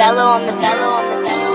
Othello on the bellow on the bellow.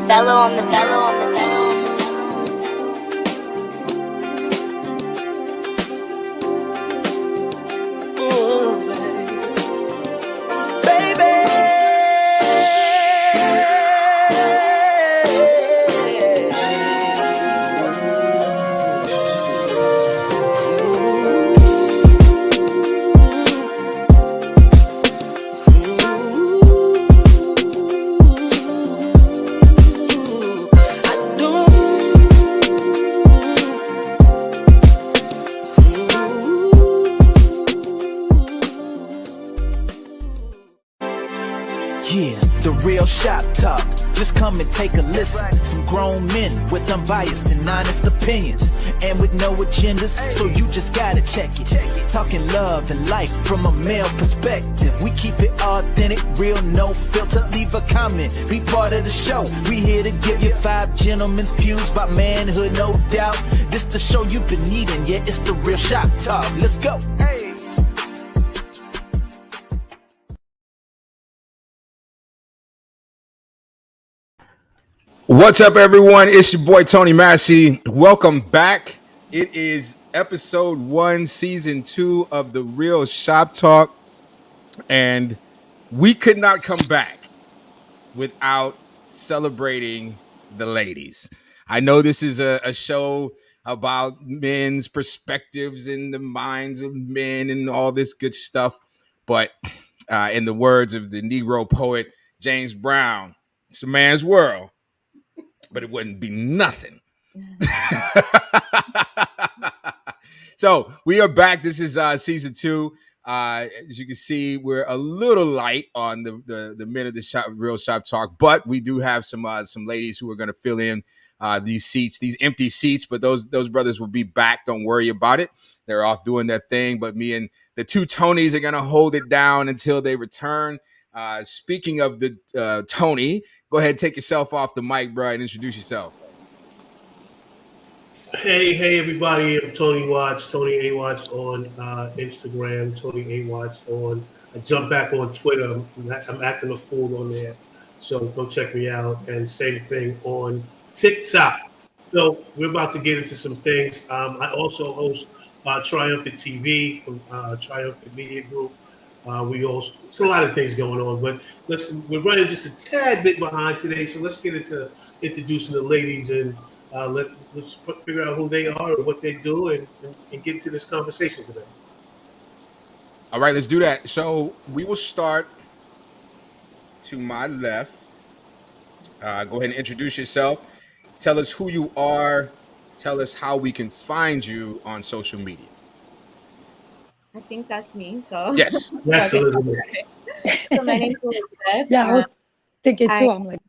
Othello on the bellow on the bellow. Yeah. The Real Shop Talk. Just come and take a listen. Some grown men with unbiased and honest opinions, and with no agendas, so you just gotta check it. Talking love and life from a male perspective. We keep it authentic, real, no filter. Leave a comment, be part of the show. We here to give you 5 gentlemen's views about manhood, no doubt. This the show you've been needing, yeah, it's the Real Shop Talk. Let's go. Hey. What's up, everyone? It's your boy Tony Massey. Welcome back. It is episode 1, season 2 of the Real Shop Talk, and we could not come back without celebrating the ladies. I know this is a show about men's perspectives and the minds of men and all this good stuff, but in the words of the Negro poet James Brown, it's a man's world, but it wouldn't be nothing. So we are back. This is season 2. As you can see, we're a little light on the men of the Real Shop Talk, but we do have some ladies who are going to fill in these seats, these empty seats. But those brothers will be back. Don't worry about it. They're off doing their thing. But me and the 2 Tonys are going to hold it down until they return. Speaking of the Tony, go ahead and take yourself off the mic, bro, and introduce yourself. Hey, everybody. I'm Tony Watts, Tony A. Watts on Instagram, Tony A. Watts on. I jumped back on Twitter. I'm acting a fool on there. So go check me out. And same thing on TikTok. So we're about to get into some things. I also host Triumphant TV from Triumphant Media Group. It's a lot of things going on, but we're running just a tad bit behind today. So let's get into introducing the ladies and let's figure out who they are and what they do and get into this conversation today. All right, let's do that. So we will start to my left. Go ahead and introduce yourself. Tell us who you are. Tell us how we can find you on social media. I think that's me. So yes, okay. So my name's Elizabeth. Yeah, I was thinking too. I'm like,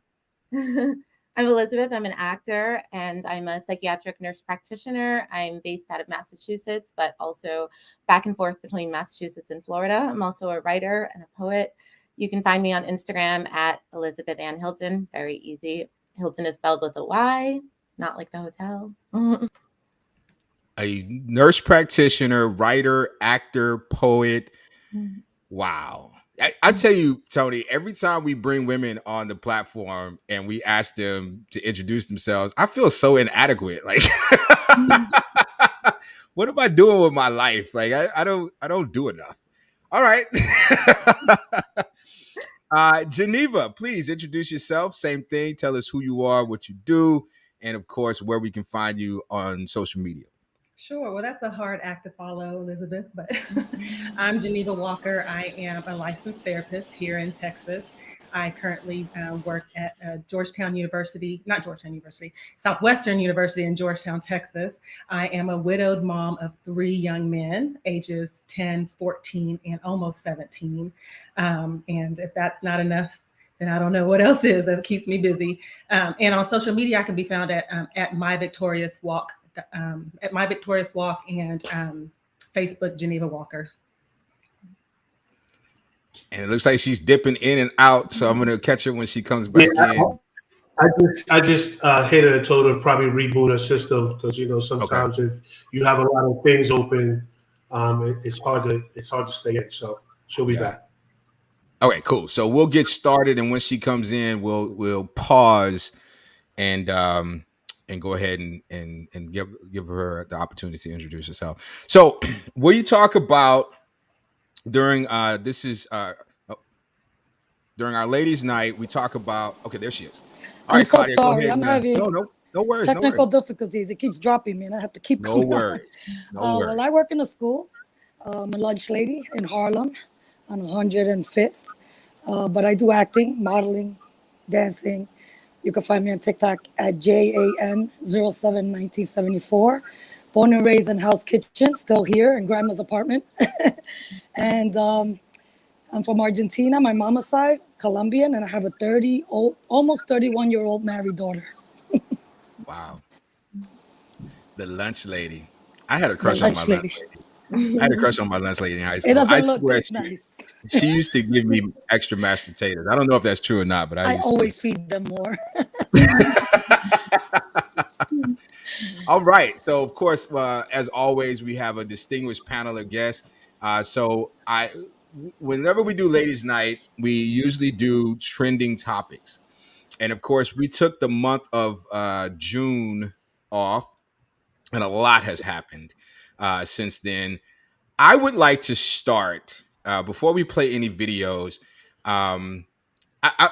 I'm Elizabeth. I'm an actor and I'm a psychiatric nurse practitioner. I'm based out of Massachusetts, but also back and forth between Massachusetts and Florida. I'm also a writer and a poet. You can find me on Instagram at Elizabeth Ann Hilton. Very easy. Hilton is spelled with a Y, not like the hotel. A nurse practitioner, writer, actor, poet. Wow. I tell you, Tony, every time we bring women on the platform and we ask them to introduce themselves, I feel so inadequate. Like, what am I doing with my life? Like, I don't do enough. All right. Geneva, please introduce yourself. Same thing. Tell us who you are, what you do, and of course, where we can find you on social media. Sure. Well, that's a hard act to follow, Elizabeth, but I'm Geneva Walker. I am a licensed therapist here in Texas. I currently work at Southwestern University in Georgetown, Texas. I am a widowed mom of 3 young men, ages 10, 14, and almost 17. And if that's not enough, then I don't know what else is. That keeps me busy. And on social media, I can be found at My Victorious Walk. At My Victorious Walk and Facebook, Geneva Walker. And it looks like she's dipping in and out, so I'm going to catch her when she comes back in. I just hit her and told her to probably reboot her system because sometimes if you have a lot of things open, it's hard to stay in. So she'll be back. All right, cool. So we'll get started, and when she comes in, we'll pause and go ahead and give her the opportunity to introduce herself. So what you talk about during during our ladies' night, we talk about. Okay, there she is. All right, so Claudia, sorry. go ahead. I'm having no worries. technical difficulties. It keeps dropping me, and I have to keep going. No worries. Well, I work in a school. I'm a lunch lady in Harlem on 105th. But I do acting, modeling, dancing. You can find me on TikTok at JAN071974. Born and raised in Hell's Kitchen, still here in Grandma's apartment. And I'm from Argentina, my mama's side, Colombian, and I have a almost 31-year-old married daughter. Wow. The lunch lady. I had a The crush on my lunch lunch lady. lady. I had a crush on my lunch lady in high It school. I doesn't look swear this nice. she used to give me extra mashed potatoes. I don't know if that's true or not, but I I used always feed them more. All right. So, of course, as always, we have a distinguished panel of guests. Whenever we do Ladies' Night, we usually do trending topics, and of course, we took the month of June off, and a lot has happened since then. I would like to start before we play any videos. I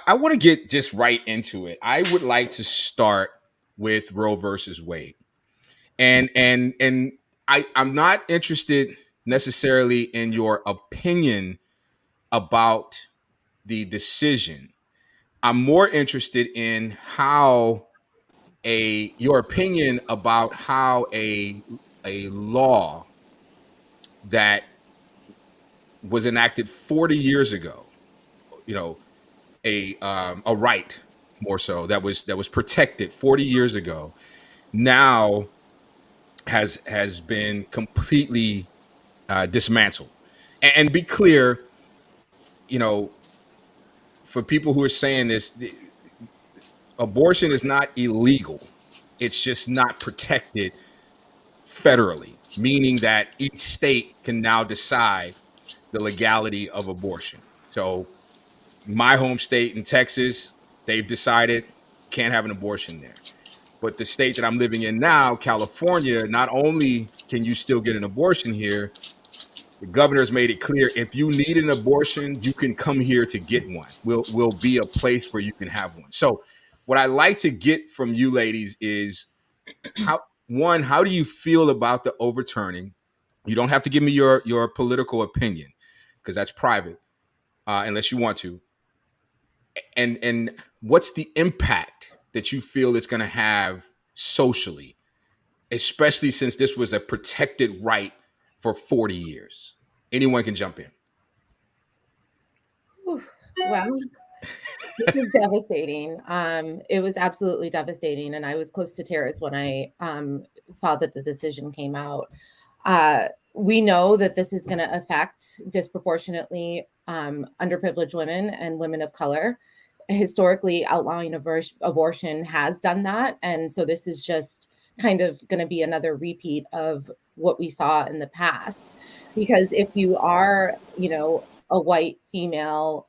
want to get just right into it. I would like to start with Roe versus Wade. And I'm not interested necessarily in your opinion about the decision. I'm more interested in how your opinion about how a law that was enacted 40 years ago, a right more so that was protected 40 years ago, now has been completely dismantled. And be clear, for people who are saying this, abortion is not illegal. It's just not protected federally, meaning that each state can now decide the legality of abortion. So my home state in Texas, they've decided can't have an abortion there. But the state that I'm living in now, California, not only can you still get an abortion here, the governor's made it clear if you need an abortion, you can come here to get one. We'll be a place where you can have one. So what I like to get from you ladies is how do you feel about the overturning? You don't have to give me your political opinion because that's private, unless you want to. And what's the impact that you feel it's going to have socially, especially since this was a protected right for 40 years? Anyone can jump in. Well, this is devastating. It was absolutely devastating, and I was close to tears when I saw that the decision came out. We know that this is going to affect disproportionately underprivileged women and women of color. Historically, outlawing abortion has done that, and so this is just kind of going to be another repeat of what we saw in the past. Because if you are, a white female,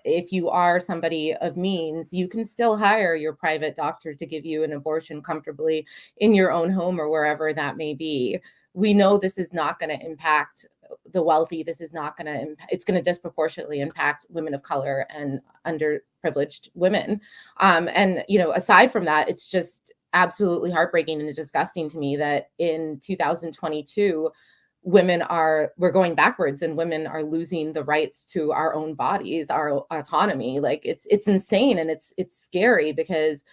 if you are somebody of means, you can still hire your private doctor to give you an abortion comfortably in your own home or wherever that may be. We know this is not going to impact the wealthy. This is not going to, it's going to disproportionately impact women of color and underprivileged women. And, aside from that, it's just absolutely heartbreaking and disgusting to me that in 2022, we're going backwards and women are losing the rights to our own bodies, our autonomy. Like it's insane. And it's scary because,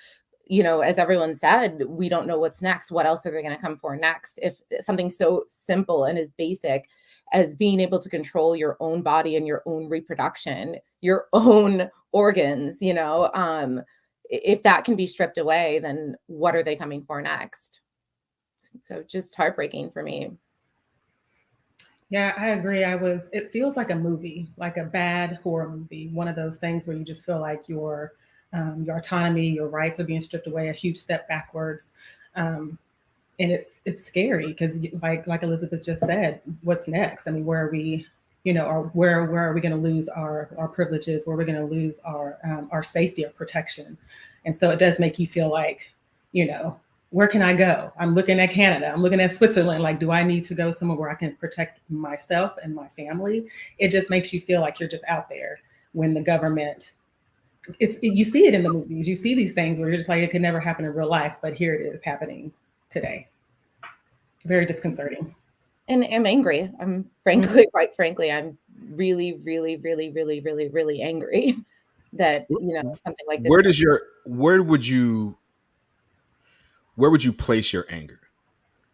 as everyone said, we don't know what's next. What else are they going to come for next? If something so simple and as basic as being able to control your own body and your own reproduction, your own organs, if that can be stripped away, then what are they coming for next? So just heartbreaking for me. Yeah, I agree. It feels like a movie, like a bad horror movie. One of those things where you just feel like your autonomy, your rights are being stripped away, a huge step backwards. And it's scary because like Elizabeth just said, what's next? I mean, where are we, where are we going to lose our privileges? Where are we going to lose our safety, our protection? And so it does make you feel like, where can I go? I'm looking at Canada. I'm looking at Switzerland. Like, do I need to go somewhere where I can protect myself and my family? It just makes you feel like you're just out there when the government, you see it in the movies. You see these things where you're just like, it could never happen in real life, but here it is happening today. Very disconcerting. And I'm angry. I'm quite frankly, I'm really, really, really, really, really, really angry that, something like this. Where would you place your anger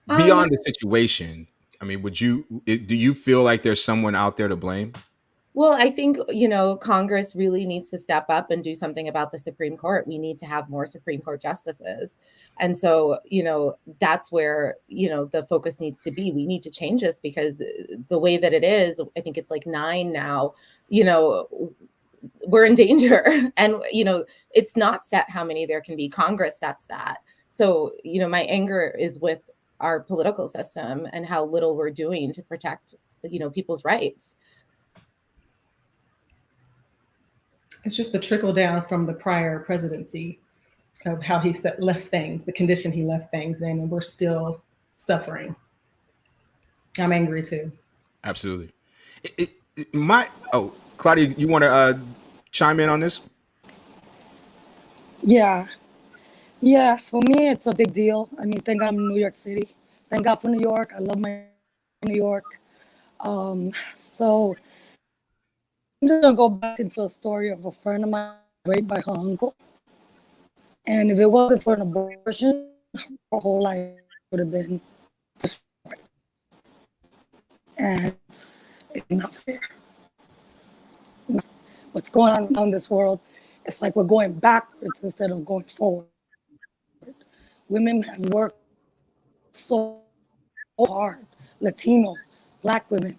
beyond the situation? I mean, do you feel like there's someone out there to blame? Well, I think, Congress really needs to step up and do something about the Supreme Court. We need to have more Supreme Court justices. And so, that's where, the focus needs to be. We need to change this because the way that it is, I think it's like 9 now, we're in danger. And, it's not set how many there can be. Congress sets that. So, my anger is with our political system and how little we're doing to protect, people's rights. It's just the trickle down from the prior presidency of how he left things, the condition he left things in, and we're still suffering. I'm angry too. Absolutely. Claudia, you want to chime in on this? Yeah. For me, it's a big deal. I mean, thank God I'm in New York City. Thank God for New York. I love my New York. So I'm just gonna go back into a story of a friend of mine raped by her uncle. And if it wasn't for an abortion, her whole life would have been destroyed. And it's not fair. What's going on around this world, it's like we're going backwards instead of going forward. Women have worked so hard, Latino, Black women,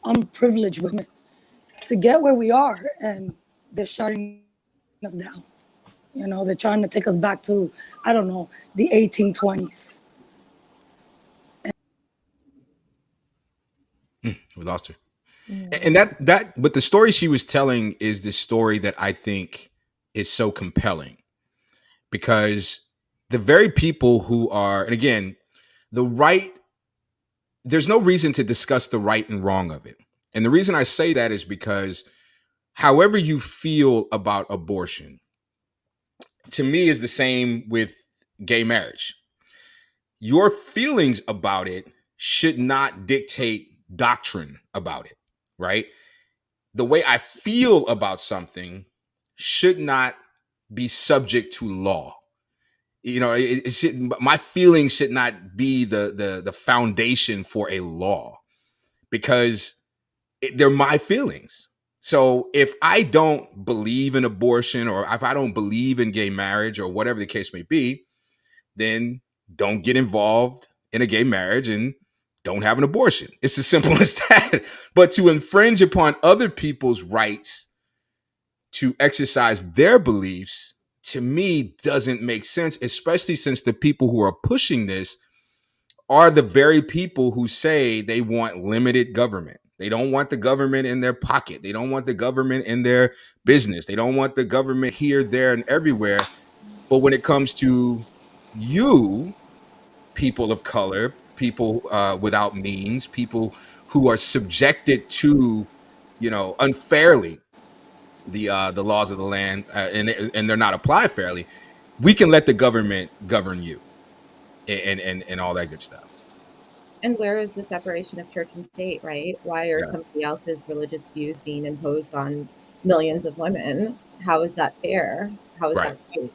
unprivileged women, to get where we are, and they're shutting us down. They're trying to take us back to, I don't know, the 1820s. We lost her. And but the story she was telling is the story that I think is so compelling, because the very people who are, and again, the right, there's no reason to discuss the right and wrong of it. And the reason I say that is because however you feel about abortion, to me, is the same with gay marriage. Your feelings about it should not dictate doctrine about it, right? The way I feel about something should not be subject to law. It shouldn't, my feelings should not be the foundation for a law, because they're my feelings. So if I don't believe in abortion, or if I don't believe in gay marriage, or whatever the case may be, then don't get involved in a gay marriage and don't have an abortion. It's as simple as that. But to infringe upon other people's rights to exercise their beliefs, to me, doesn't make sense, especially since the people who are pushing this are the very people who say they want limited government. They don't want the government in their pocket. They don't want the government in their business. They don't want the government here, there, and everywhere. But when it comes to you, people of color, people without means, people who are subjected to, unfairly, the laws of the land, and they're not applied fairly, we can let the government govern you, and all that good stuff. And where is the separation of church and state, right? Why are somebody else's religious views being imposed on millions of women? How is that fair? How is that right?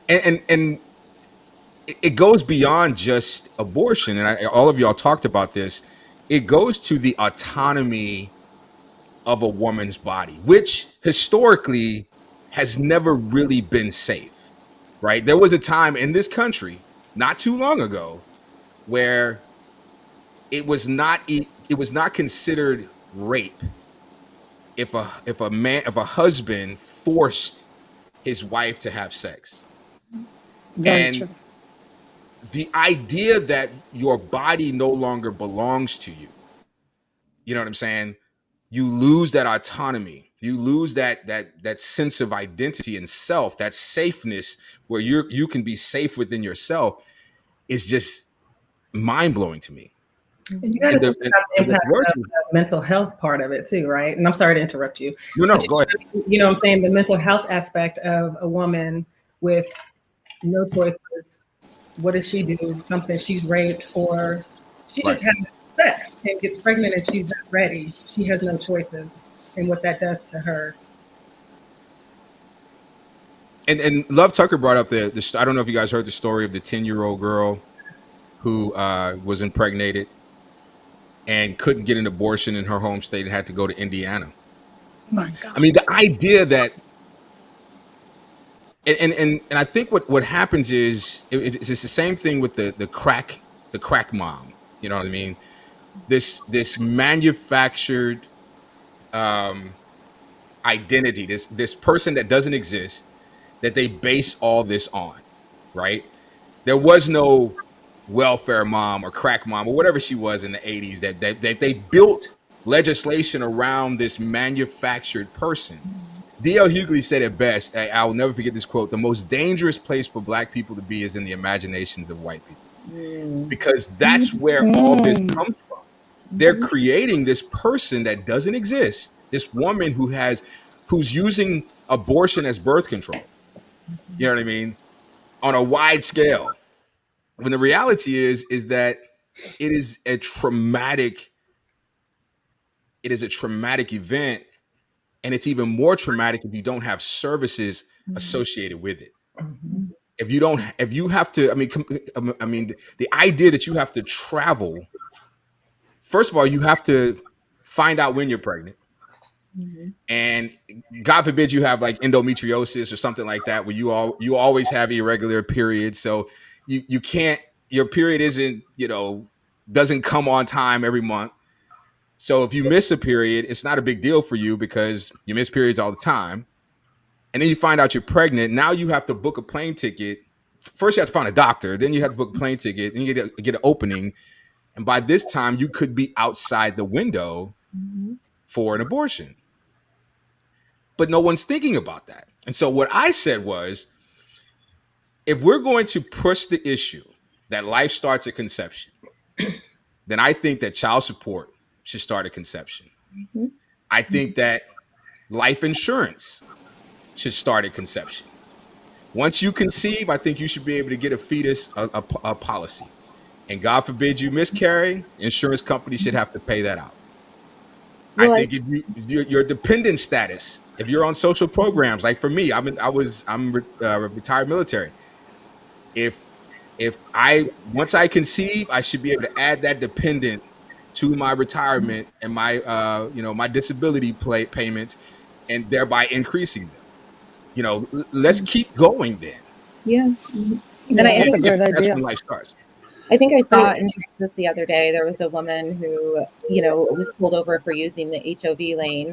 And it goes beyond just abortion. And all of y'all talked about this. It goes to the autonomy of a woman's body, which historically has never really been safe, right? There was a time in this country not too long ago where it was not considered rape if a husband forced his wife to have sex. Very true. The idea that your body no longer belongs to you, you know what I'm saying? You lose that autonomy. You lose that sense of identity and self, that safeness where you can be safe within yourself, is just mind-blowing to me. And you got to think about the impact of the mental health part of it too, right? And I'm sorry to interrupt you. No, go ahead. You know what I'm saying? The mental health aspect of a woman with no choices. What does she do? Something, she's raped, or she just has sex and gets pregnant and she's not ready. She has no choices, and what that does to her. And Love Tucker brought up the I don't know if you guys heard the story of the 10-year-old girl who was impregnated and couldn't get an abortion in her home state and had to go to Indiana. My God. I mean, the idea that, and I think what happens is it's the same thing with the crack mom. You know what I mean? This manufactured identity, this person that doesn't exist, that they base all this on, right? There was no welfare mom or crack mom or whatever she was in the 80s that they built legislation around this manufactured person. D.L. Hughley said it best. I will never forget this quote: "The most dangerous place for Black people to be is in the imaginations of white people," because that's where all this comes from. They're creating this person that doesn't exist, this woman who's using abortion as birth control. You know what I mean? On a wide scale. When the reality is that it is a traumatic event, and it's even more traumatic if you don't have services associated with it. If you have to, I mean, the idea that you have to travel. First of all, you have to find out when you're pregnant. And God forbid you have like endometriosis or something like that, where you always have irregular periods. So you can't, your period isn't, doesn't come on time every month. So if you miss a period, it's not a big deal for you because you miss periods all the time. And then you find out you're pregnant. Now you have to book a plane ticket. First, you have to find a doctor. Then you have to book a plane ticket. Then you get an opening. And by this time, you could be outside the window for an abortion. But no one's thinking about that. And so what I said was, if we're going to push the issue that life starts at conception, then I think that child support should start at conception. I think that life insurance should start at conception. Once you conceive, I think you should be able to get a fetus a policy. And God forbid you miscarry, insurance companies should have to pay that out. Well, I think if your dependent status, if you're on social programs, like for me, I'm retired military. Once I conceive, I should be able to add that dependent to my retirement and my my disability payments, and thereby increasing them. Let's keep going then. Yeah. And that's a great That's idea. when life starts. I think I saw in Texas the other day, there was a woman who, was pulled over for using the HOV lane.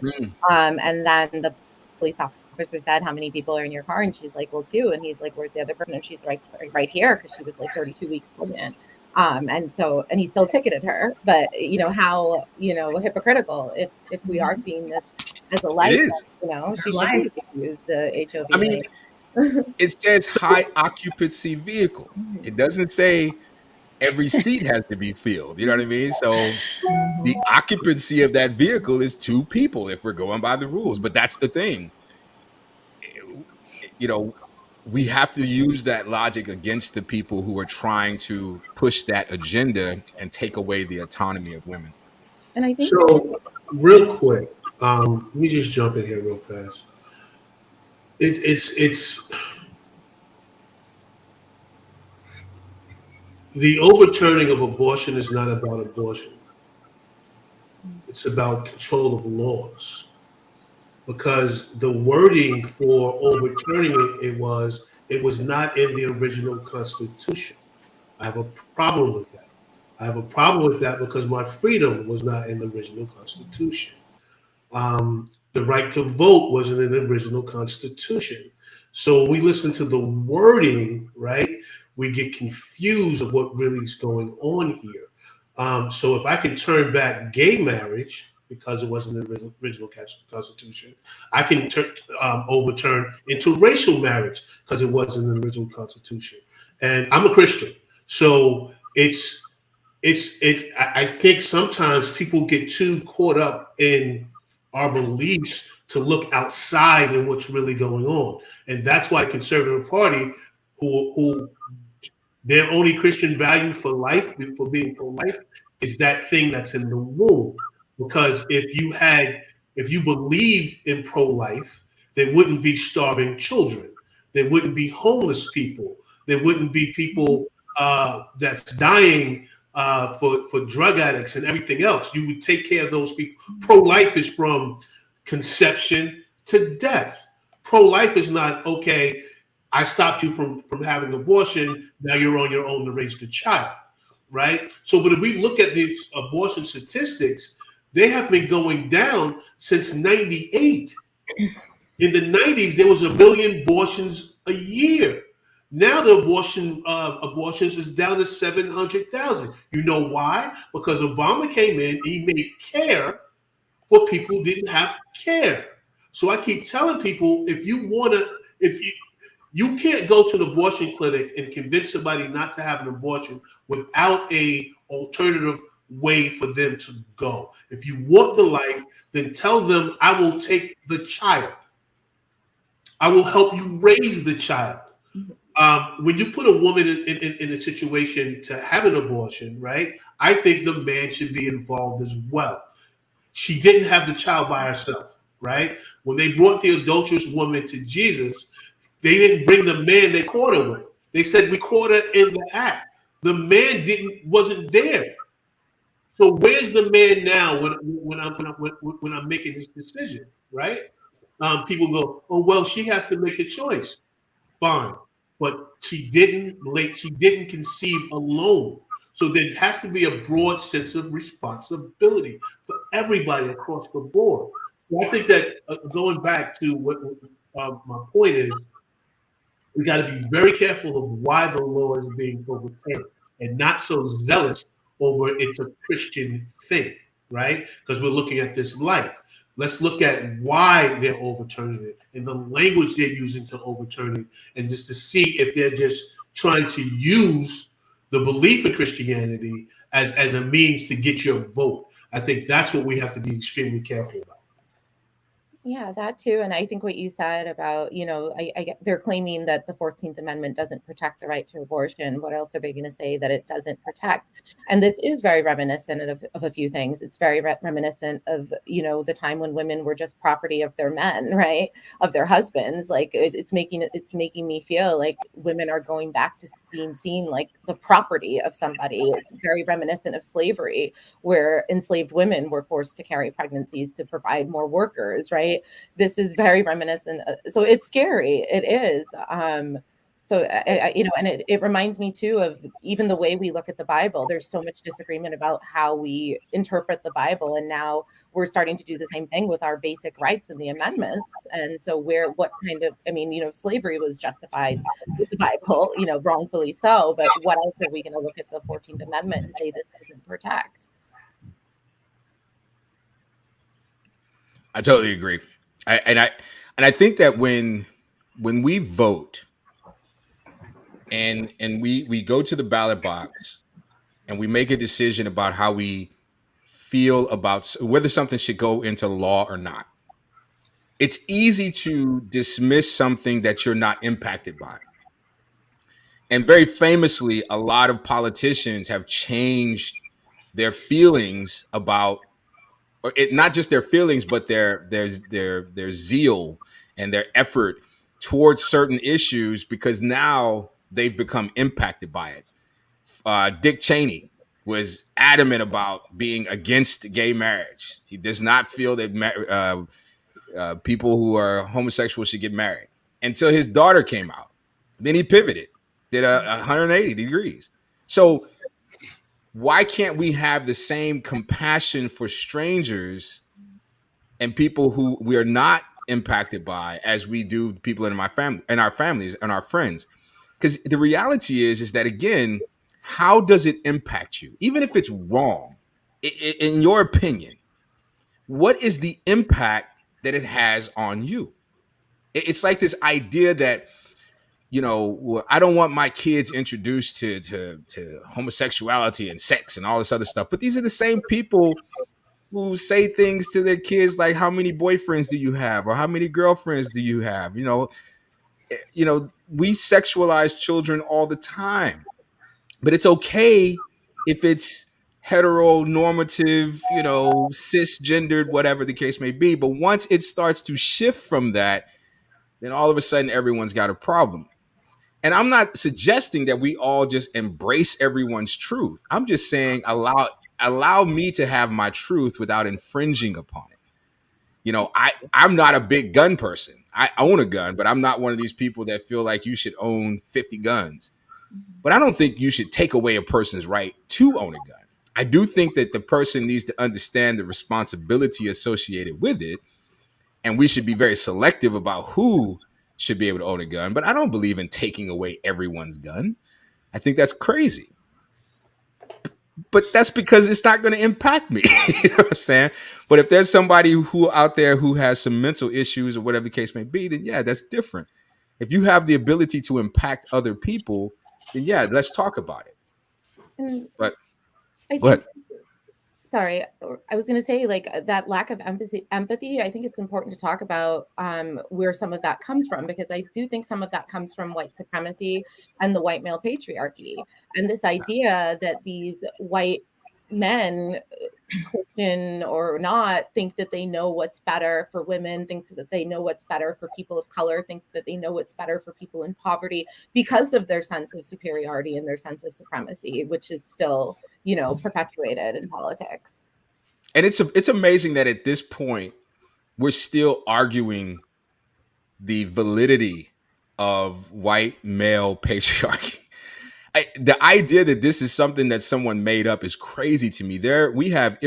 And then the police officer said, "How many people are in your car?" And she's like, "Well, 2." And he's like, "Where's the other person?" And she's right here, because she was like 32 weeks pregnant. And he still ticketed her. But, how, hypocritical if we are seeing this as a license, she should use the HOV lane. It says high occupancy vehicle. It doesn't say every seat has to be filled. You know what I mean? So the occupancy of that vehicle is 2 people if we're going by the rules. But that's the thing. We have to use that logic against the people who are trying to push that agenda and take away the autonomy of women. And I think So, real quick, let me just jump in here real fast. It's the overturning of abortion is not about abortion. It's about control of laws. Because the wording for overturning it was not in the original Constitution. I have a problem with that. I have a problem with that because my freedom was not in the original Constitution. The right to vote wasn't in the original Constitution. So when we listen to the wording, right, we get confused of what really is going on here. So if I can turn back gay marriage, because it wasn't in the original Constitution, I can overturn interracial marriage because it wasn't in the original Constitution. And I'm a Christian, so I think sometimes people get too caught up in our beliefs to look outside and what's really going on, and that's why Conservative Party, who their only Christian value for life, for being pro-life, is that thing that's in the womb. Because if you believe in pro-life, there wouldn't be starving children. There wouldn't be homeless people. There wouldn't be people that's dying for drug addicts and everything else. You would take care of those people. Pro-life is from conception to death. Pro-life is not, okay, I stopped you from having an abortion, now you're on your own to raise the child, right? So, but if we look at the abortion statistics, they have been going down since 98. In the 90s, there was 1 million abortions a year. Now the abortions is down to 700,000. You know why? Because Obama came in, he made care for people who didn't have care. So I keep telling people, if you can't go to an abortion clinic and convince somebody not to have an abortion without a alternative way for them to go. If you want the life, then tell them, I will take the child. I will help you raise the child. When you put a woman in a situation to have an abortion, right, I think the man should be involved as well. She didn't have the child by herself, right? When they brought the adulterous woman to Jesus, they didn't bring the man they caught her with. They said, we caught her in the act. The man wasn't there. So where's the man now when I'm making this decision, right? People go, oh, well, she has to make a choice. Fine. But she didn't conceive alone. So there has to be a broad sense of responsibility for everybody across the board. So I think that going back to what my point is, we got to be very careful of why the law is being overturned and not so zealous over it's a Christian thing, right? Because we're looking at this life. Let's look at why they're overturning it and the language they're using to overturn it, and just to see if they're just trying to use the belief in Christianity as a means to get your vote. I think that's what we have to be extremely careful about. Yeah, that too. And I think what you said about, they're claiming that the 14th Amendment doesn't protect the right to abortion. What else are they going to say that it doesn't protect? And this is very reminiscent of a few things. It's very reminiscent of, the time when women were just property of their men, right? Of their husbands. Like it's making me feel like women are going back to being seen like the property of somebody. It's very reminiscent of slavery, where enslaved women were forced to carry pregnancies to provide more workers, right? This is very reminiscent. So it's scary. It is. So, and it reminds me too of even the way we look at the Bible. There's so much disagreement about how we interpret the Bible. And now we're starting to do the same thing with our basic rights and the amendments. And so slavery was justified with the Bible, wrongfully so. But what else are we going to look at the 14th Amendment and say this doesn't protect? I totally agree. I think that when we vote and we go to the ballot box and we make a decision about how we feel about whether something should go into law or not, it's easy to dismiss something that you're not impacted by. And very famously, a lot of politicians have changed their feelings about, or not just their feelings, but their zeal and their effort towards certain issues, because now they've become impacted by it. Dick Cheney was adamant about being against gay marriage. He does not feel that people who are homosexual should get married until his daughter came out. Then he pivoted, did 180 degrees. So why can't we have the same compassion for strangers and people who we are not impacted by as we do people in my family and our families and our friends? Because the reality is that, again, how does it impact you? Even if it's wrong, in your opinion, what is the impact that it has on you? It's like this idea that, I don't want my kids introduced to homosexuality and sex and all this other stuff. But these are the same people who say things to their kids like, how many boyfriends do you have? Or how many girlfriends do you have? We sexualize children all the time. But it's okay if it's heteronormative, cisgendered, whatever the case may be. But once it starts to shift from that, then all of a sudden everyone's got a problem. And I'm not suggesting that we all just embrace everyone's truth. I'm just saying allow me to have my truth without infringing upon it. You know, I'm not a big gun person. I own a gun, but I'm not one of these people that feel like you should own 50 guns. But I don't think you should take away a person's right to own a gun. I do think that the person needs to understand the responsibility associated with it. And we should be very selective about who should be able to own a gun. But I don't believe in taking away everyone's gun. I think that's crazy. But that's because it's not going to impact me. You know what I'm saying? But if there's somebody who out there who has some mental issues or whatever the case may be, then yeah, that's different. If you have the ability to impact other people, then yeah, let's talk about it. But what? Sorry, I was going to say, like, that lack of empathy. I think it's important to talk about where some of that comes from, because I do think some of that comes from white supremacy and the white male patriarchy, and this idea that these white men, Christian or not, think that they know what's better for women, think that they know what's better for people of color, think that they know what's better for people in poverty because of their sense of superiority and their sense of supremacy, which is still, you know, perpetuated in politics. And it's amazing that at this point we're still arguing the validity of white male patriarchy. The idea that this is something that someone made up is crazy to me. We have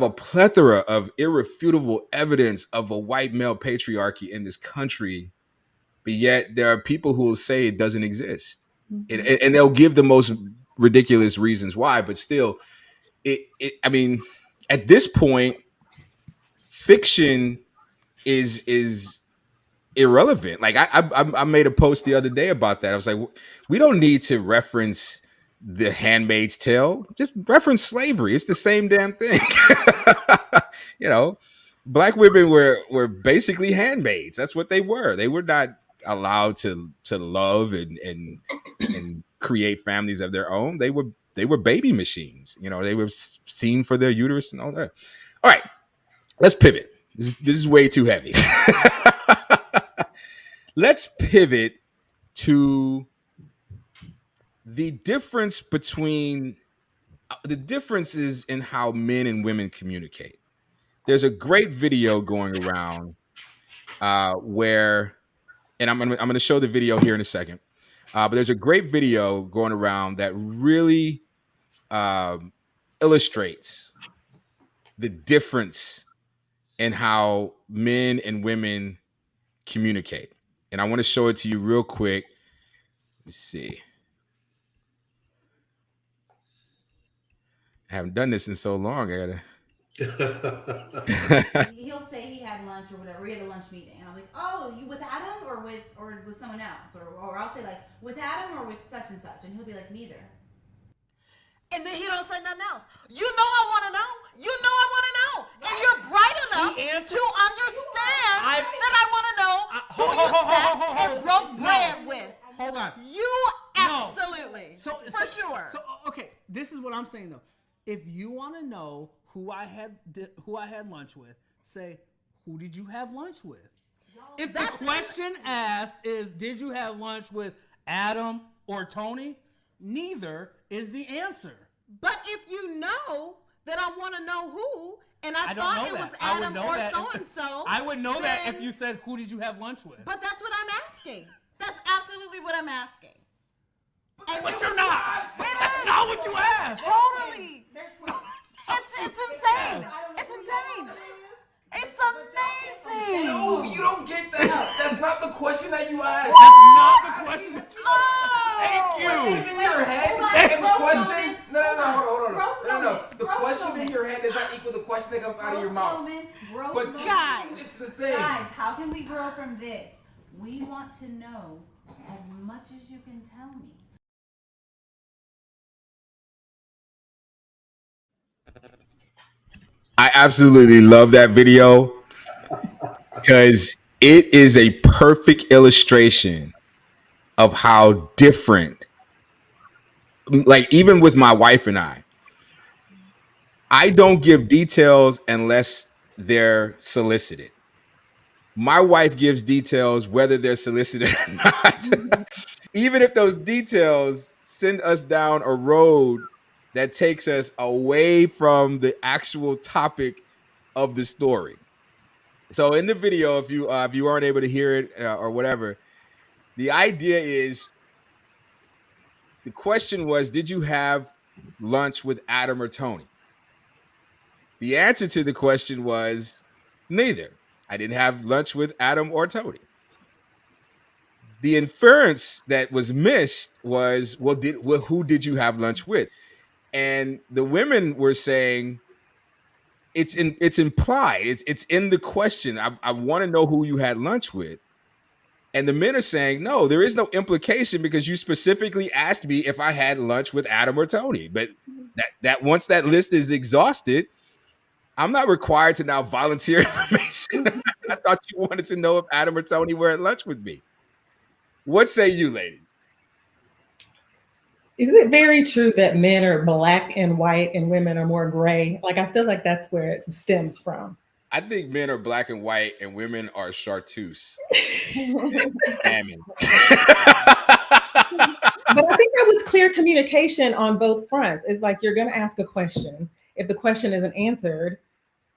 a plethora of irrefutable evidence of a white male patriarchy in this country, but yet there are people who will say it doesn't exist. Mm-hmm. And they'll give the most ridiculous reasons why, but still, I mean, at this point, fiction is irrelevant. Like I made a post the other day about that. I was like, we don't need to reference The Handmaid's Tale. Just reference slavery. It's the same damn thing. You know, Black women were basically handmaids. That's what they were. They were not allowed to love and create families of their own. They were baby machines. You know, they were seen for their uterus and all that. All right, let's pivot. This is way too heavy. Let's pivot to the differences in how men and women communicate. There's a great video going around where, and I'm going to show the video here in a second. But there's a great video going around that really illustrates the difference in how men and women communicate. And I want to show it to you real quick. Let me see. I haven't done this in so long. I gotta. He'll say he had lunch or whatever. We had a lunch meeting, and I'm like, "Oh, you with Adam or with someone else?" Or I'll say like, "With Adam or with such and such," and he'll be like, "Neither." And then he don't say nothing else. You know I want to know. You know I want to know. And you're bright enough to understand that I want to know who you sat and broke bread with. Hold on. You absolutely. For sure. So okay, this is what I'm saying though. If you want to know who I had lunch with, say, who did you have lunch with? If the question asked is, did you have lunch with Adam or Tony? Neither is the answer. But if you know that I want to know who, and I thought it was Adam or so-and-so. I would know that if you said, who did you have lunch with? But that's what I'm asking. That's absolutely what I'm asking. But you're not. That's not what you asked. Totally. It's insane. It's insane. It's amazing. No, you don't get that. That's not the question that you asked. That's not the question that you asked. Thank you. In your head, the question. Hold on. The question in your head does not equal the question that comes out of your mouth. But guys, it's the same. Guys, how can we grow from this? We want to know as much as you can tell me. I absolutely love that video because it is a perfect illustration of how different, like even with my wife and I don't give details unless they're solicited. My wife gives details whether they're solicited or not. Even if those details send us down a road that takes us away from the actual topic of the story. So in the video, if you aren't able to hear it or whatever, the idea is, the question was, did you have lunch with Adam or Tony? The answer to the question was neither. I didn't have lunch with Adam or Tony. The inference that was missed was, who did you have lunch with? And the women were saying, it's implied. It's in the question. I want to know who you had lunch with. And the men are saying, no, there is no implication because you specifically asked me if I had lunch with Adam or Tony. But that once that list is exhausted, I'm not required to now volunteer information. I thought you wanted to know if Adam or Tony were at lunch with me. What say you, ladies? Is it very true that men are black and white and women are more gray? Like, I feel like that's where it stems from. I think men are black and white and women are chartreuse. Salmon. But I think that was clear communication on both fronts. It's like, you're going to ask a question. If the question isn't answered,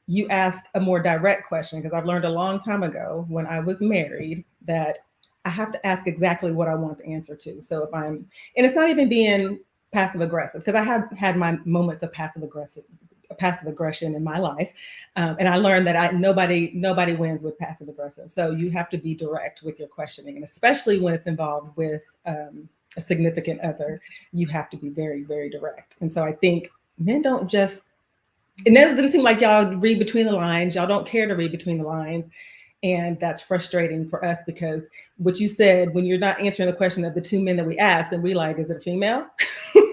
you ask a more direct question. Because I've learned a long time ago when I was married that I have to ask exactly what I want the answer to. So if and it's not even being passive aggressive, because I have had my moments of passive aggression in my life. And I learned that nobody wins with passive aggressive. So you have to be direct with your questioning. And especially when it's involved with a significant other, you have to be very, very direct. And so I think men don't just, it doesn't seem like y'all read between the lines. Y'all don't care to read between the lines. And that's frustrating for us because what you said, when you're not answering the question of the two men that we asked, and we like, is it a female?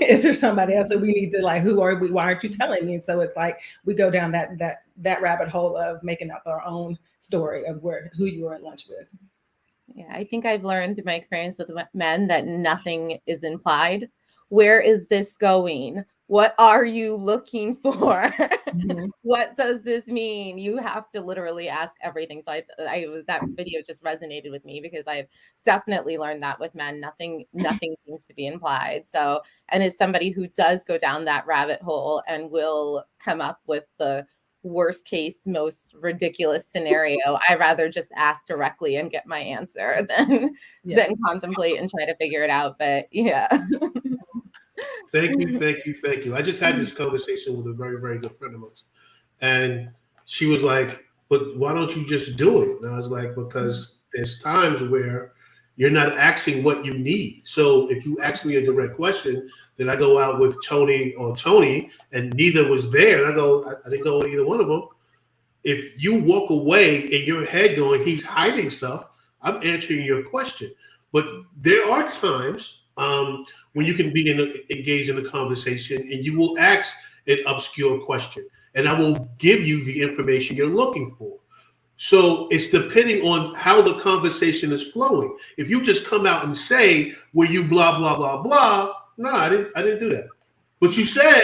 Is there somebody else that we need to like, who are we? Why aren't you telling me? And so it's like, we go down that rabbit hole of making up our own story of who you were at lunch with. Yeah, I think I've learned through my experience with men that nothing is implied. Where is this going? What are you looking for? Mm-hmm. What does this mean? You have to literally ask everything. So that video just resonated with me because I've definitely learned that with men, nothing seems to be implied. So, and as somebody who does go down that rabbit hole and will come up with the worst case, most ridiculous scenario, I rather just ask directly and get my answer than contemplate and try to figure it out. But yeah. Thank you. I just had this conversation with a very, very good friend of mine. And she was like, but why don't you just do it? And I was like, because there's times where you're not asking what you need. So if you ask me a direct question, then I go out with Tony and neither was there. And I didn't go with either one of them. If you walk away in your head going, he's hiding stuff, I'm answering your question. But there are times when you can be engaged in a conversation and you will ask an obscure question and I will give you the information you're looking for. So it's depending on how the conversation is flowing. If you just come out and say, were you blah, blah, blah, blah? No, I didn't do that. But you said,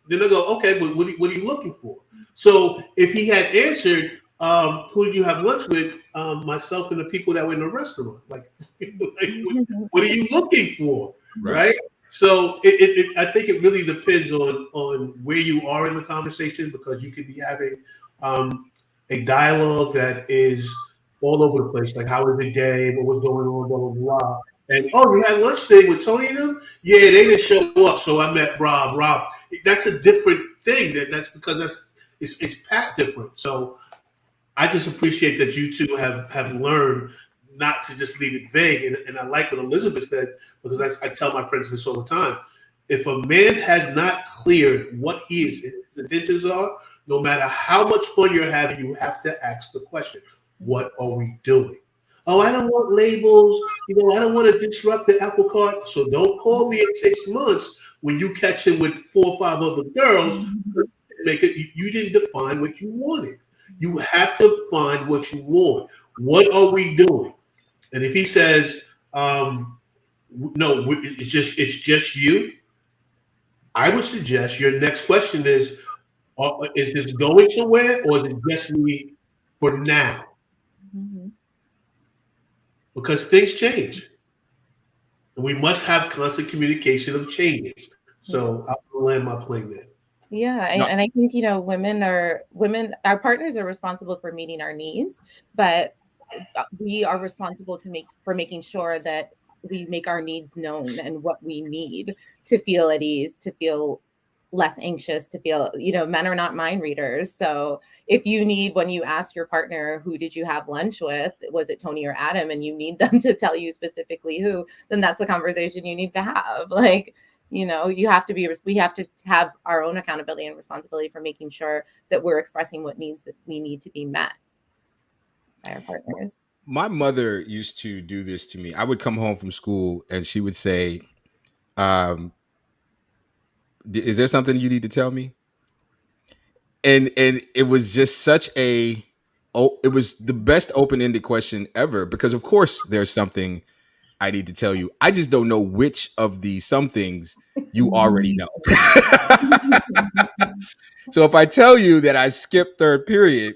then I go, okay, but what are you looking for? So if he had answered, who did you have lunch with? Myself and the people that were in the restaurant. Like what are you looking for? Right? So I think it really depends on where you are in the conversation, because you could be having a dialogue that is all over the place. Like, how was the day? What was going on? Blah, blah, blah. And, you had lunch today with Tony and them? Yeah, they didn't show up. So I met Rob. That's a different thing. That's because it's packed different. So I just appreciate that you two have learned not to just leave it vague. And I like what Elizabeth said, because I tell my friends this all the time. If a man has not cleared what his intentions are, no matter how much fun you're having, you have to ask the question, what are we doing? Oh, I don't want labels. I don't want to disrupt the apple cart. So don't call me in 6 months when you catch him with 4 or 5 other girls. You didn't define what you wanted. You have to find what you want. What are we doing? And if he says, no, it's just you, I would suggest your next question is this going somewhere, or is it just me for now? Mm-hmm. because things change. And we must have constant communication of changes. So I'll land my plane there. Yeah, and I think women, our partners are responsible for meeting our needs, but we are responsible for making sure that we make our needs known and what we need to feel at ease, to feel less anxious, to feel, men are not mind readers. So if you need, when you ask your partner, who did you have lunch with? Was it Tony or Adam? And you need them to tell you specifically who, then that's a conversation you need to have. Like, we have to have our own accountability and responsibility for making sure that we're expressing what needs that we need to be met by our partners. My mother used to do this to me. I would come home from school and she would say, is there something you need to tell me? And it was just it was the best open-ended question ever, because of course there's something I need to tell you. I just don't know which of the some things you already know. So if I tell you that I skipped third period,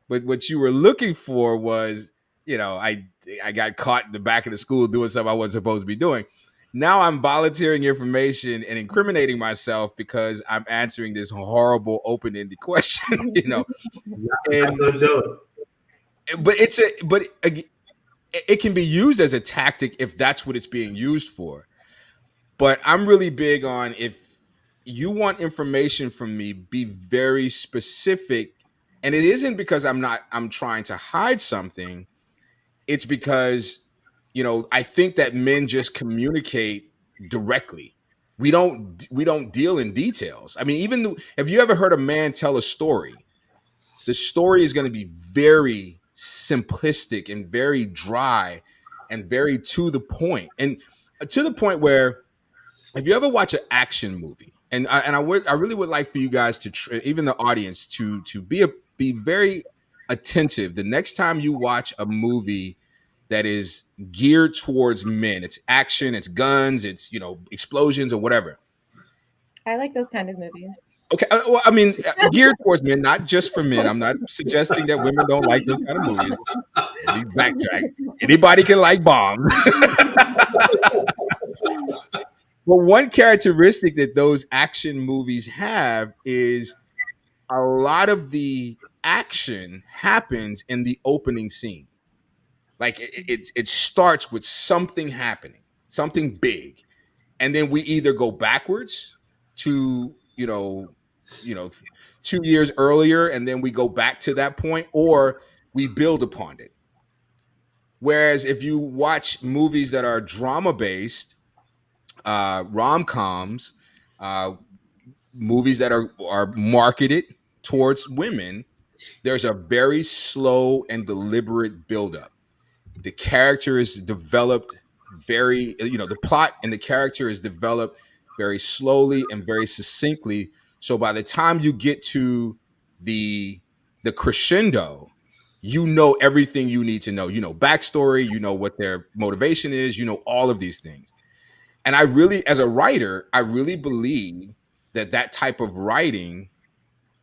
but what you were looking for was, I got caught in the back of the school doing something I wasn't supposed to be doing. Now I'm volunteering information and incriminating myself because I'm answering this horrible open-ended question, But it can be used as a tactic if that's what it's being used for. But I'm really big on, if you want information from me, be very specific. And it isn't because I'm trying to hide something. It's because, I think that men just communicate directly. We don't deal in details. I mean, even have you ever heard a man tell a story? The story is going to be very simplistic and very dry and very to the point. And to the point where, if you ever watch an action movie, and I really would like for you guys to, even the audience, to be very attentive the next time you watch a movie that is geared towards men. It's action, it's guns, it's explosions or whatever. I like those kind of movies. Okay, well, I mean, geared towards men, not just for men. I'm not suggesting that women don't like those kind of movies. Let me backtrack. Anybody can like bombs. But one characteristic that those action movies have is a lot of the action happens in the opening scene. Like it starts with something happening, something big, and then we either go backwards to 2 years earlier, and then we go back to that point, or we build upon it. Whereas if you watch movies that are drama based, rom-coms, movies that are marketed towards women, there's a very slow and deliberate buildup. The character is developed the plot and the character is developed very slowly and very succinctly. So by the time you get to the crescendo, everything you need to know. Backstory, what their motivation is, all of these things. And as a writer, I really believe that type of writing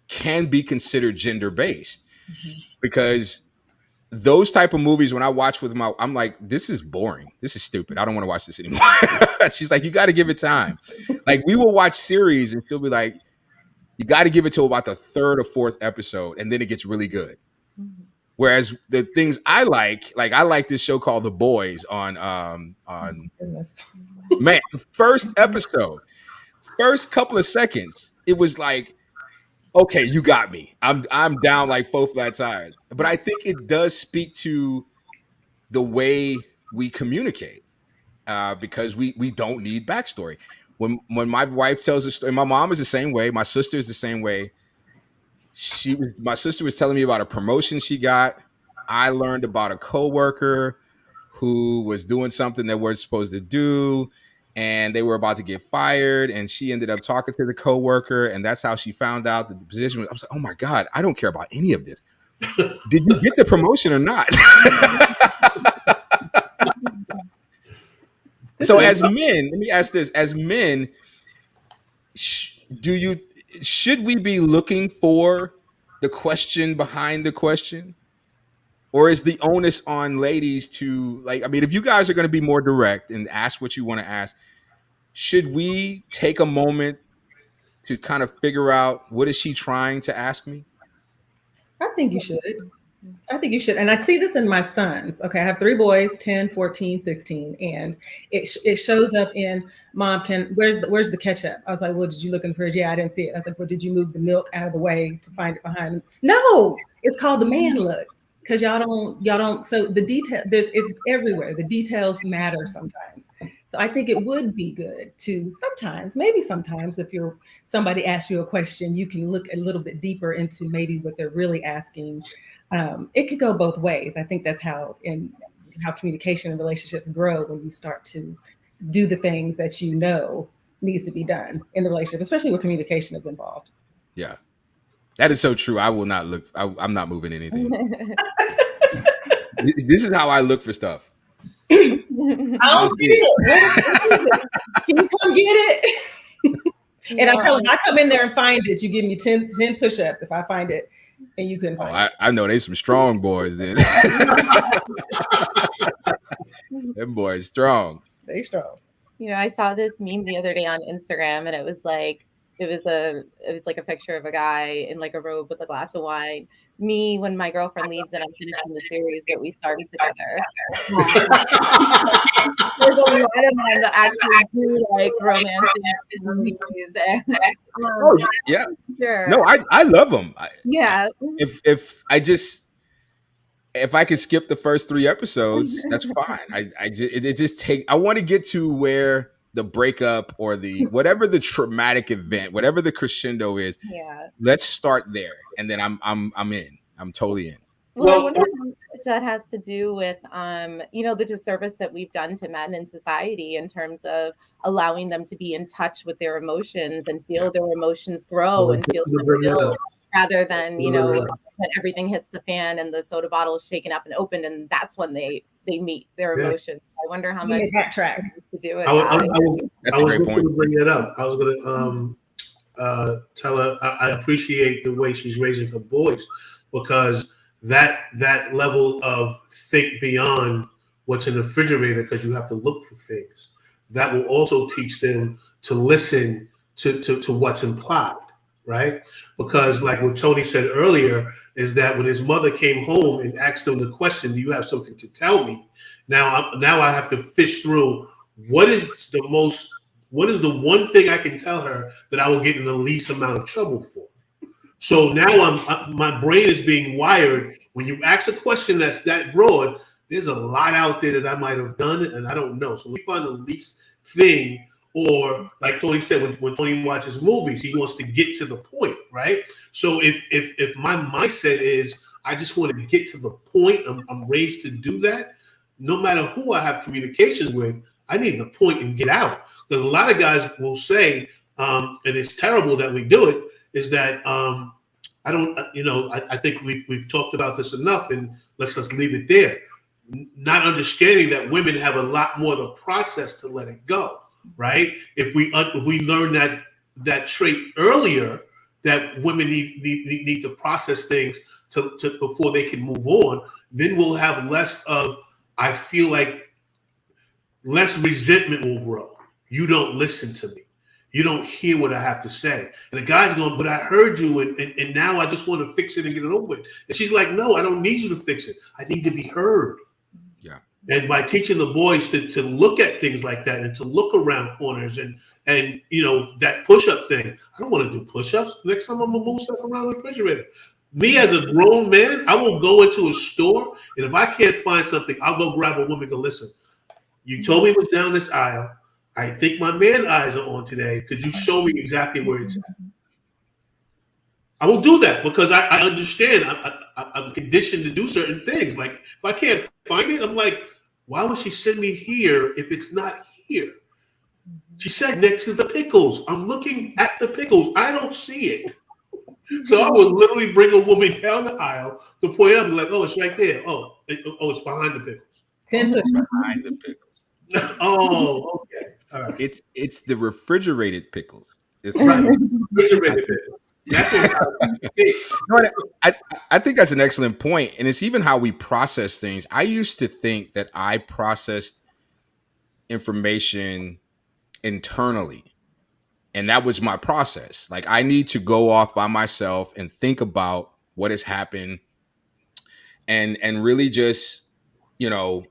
can be considered gender-based, because those type of movies, when I watch with I'm like, this is boring. This is stupid. I don't want to watch this anymore. She's like, you got to give it time. Like, we will watch series and she'll be like, you got to give it to about the third or fourth episode, and then it gets really good. Whereas the things I like this show called The Boys on man, first episode, first couple of seconds, it was like, okay, you got me. I'm down like 4 flat tires. But I think it does speak to the way we communicate, because we don't need backstory. When my wife tells a story, my mom is the same way. My sister is the same way. My sister was telling me about a promotion she got. I learned about a coworker who was doing something they weren't supposed to do, and they were about to get fired, and she ended up talking to the coworker, and that's how she found out that the position was. I was like, oh my God, I don't care about any of this. Did you get the promotion or not? So as men, let me ask this: as men, should we be looking for the question behind the question? Or is the onus on ladies to, like, I mean, if you guys are going to be more direct and ask what you want to ask, should we take a moment to kind of figure out what is she trying to ask me? I think you should. I think you should. And I see this in my sons. Okay, I have 3 boys, 10, 14, 16. And it shows up in, Mom, where's the ketchup? I was like, well, did you look in the fridge? Yeah, I didn't see it. I was like, well, did you move the milk out of the way to find it behind them? No, it's called the man look. Because y'all don't, so the detail, it's everywhere. The details matter sometimes. So I think it would be good to maybe sometimes, if somebody asks you a question, you can look a little bit deeper into maybe what they're really asking. It could go both ways. I think that's how communication and relationships grow, when you start to do the things that you know needs to be done in the relationship, especially when communication is involved. Yeah, that is so true. I will not look. I'm not moving anything. This is how I look for stuff. I don't see it. Can you come get it? And I tell them, I come in there and find it. You give me 10 push-ups if I find it, and you couldn't find it. I know they some strong boys then. Them boys strong. They strong. I saw this meme the other day on Instagram, and it was like a picture of a guy in like a robe with a glass of wine. Me, when my girlfriend leaves and I'm finishing the series that we started together. To actually do like romantic movies. Oh yeah, sure. No, I love them. Yeah. If I could skip the first 3 episodes, that's fine. I want to get to where the breakup or the whatever the traumatic event, whatever the crescendo is. Yeah. Let's start there, and then I'm in. I'm totally in. Well, I wonder how much that has to do with the disservice that we've done to men in society in terms of allowing them to be in touch with their emotions and feel their emotions grow and feel fulfilled, rather than when everything hits the fan and the soda bottle is shaken up and opened, and that's when they meet their emotions. I wonder how much track to do with I was great going to bring that up. I was going to tell her I appreciate the way she's raising her boys, because that level of think beyond what's in the refrigerator, because you have to look for things, that will also teach them to listen to what's implied, right? Because like what Tony said earlier, is that when his mother came home and asked him the question, do you have something to tell me? Now I have to fish through what is the one thing I can tell her that I will get in the least amount of trouble for. So now my brain is being wired. When you ask a question that's that broad, there's a lot out there that I might have done and I don't know. So we find the least thing, or like Tony said, when Tony watches movies, he wants to get to the point, right? So if my mindset is I just want to get to the point, I'm raised to do that. No matter who I have communications with, I need the point and get out. Because a lot of guys will say, and it's terrible that we do it, is that I think we've talked about this enough, and let's just leave it there. Not understanding that women have a lot more of the process to let it go, right? If we learn that trait earlier, that women need to process things to before they can move on, then we'll have less of, I feel like, less resentment will grow. You don't listen to me. You don't hear what I have to say. And the guy's going, but I heard you, and now I just want to fix it and get it over with. And she's like, no, I don't need you to fix it. I need to be heard. Yeah. And by teaching the boys to look at things like that and to look around corners and that push-up thing. I don't want to do push-ups. Next time I'm going to move stuff around the refrigerator. Me as a grown man, I will go into a store, and if I can't find something, I'll go grab a woman and go, listen, you told me it was down this aisle. I think my man eyes are on today. Could you show me exactly where it's at? I will do that because I understand. I'm conditioned to do certain things. Like if I can't find it, I'm like, why would she send me here if it's not here? She said next to the pickles. I'm looking at the pickles. I don't see it. So I would literally bring a woman down the aisle to point out and be like, oh, it's right there. Oh, it's behind the pickles. Behind the pickles. Oh, okay. All right. It's the refrigerated pickles. It's right. Refrigerated pickles. That's it. No, I think that's an excellent point, and it's even how we process things. I used to think that I processed information internally, and that was my process. Like, I need to go off by myself and think about what has happened, and really just, you know,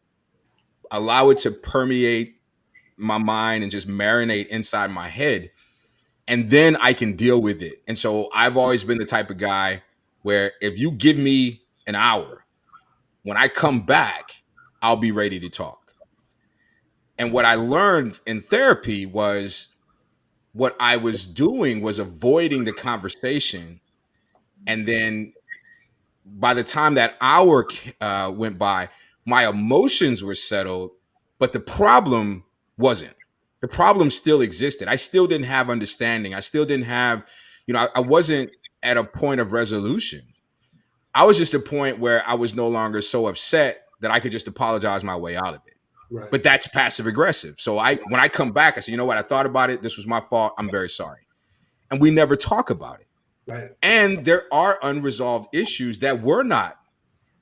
allow it to permeate my mind and just marinate inside my head, and then I can deal with it. And so I've always been the type of guy where if you give me an hour, when I come back, I'll be ready to talk. And what I learned in therapy was what I was doing was avoiding the conversation. And then by the time that hour went by, my emotions were settled, but the problem wasn't. The problem still existed. I still didn't have understanding. I still didn't have, you know, I wasn't at a point of resolution. I was just a point where I was no longer so upset that I could just apologize my way out of it. Right. But that's passive aggressive. So when I come back, I say, you know what? I thought about it. This was my fault. I'm very sorry. And we never talk about it. Right. And there are unresolved issues that were not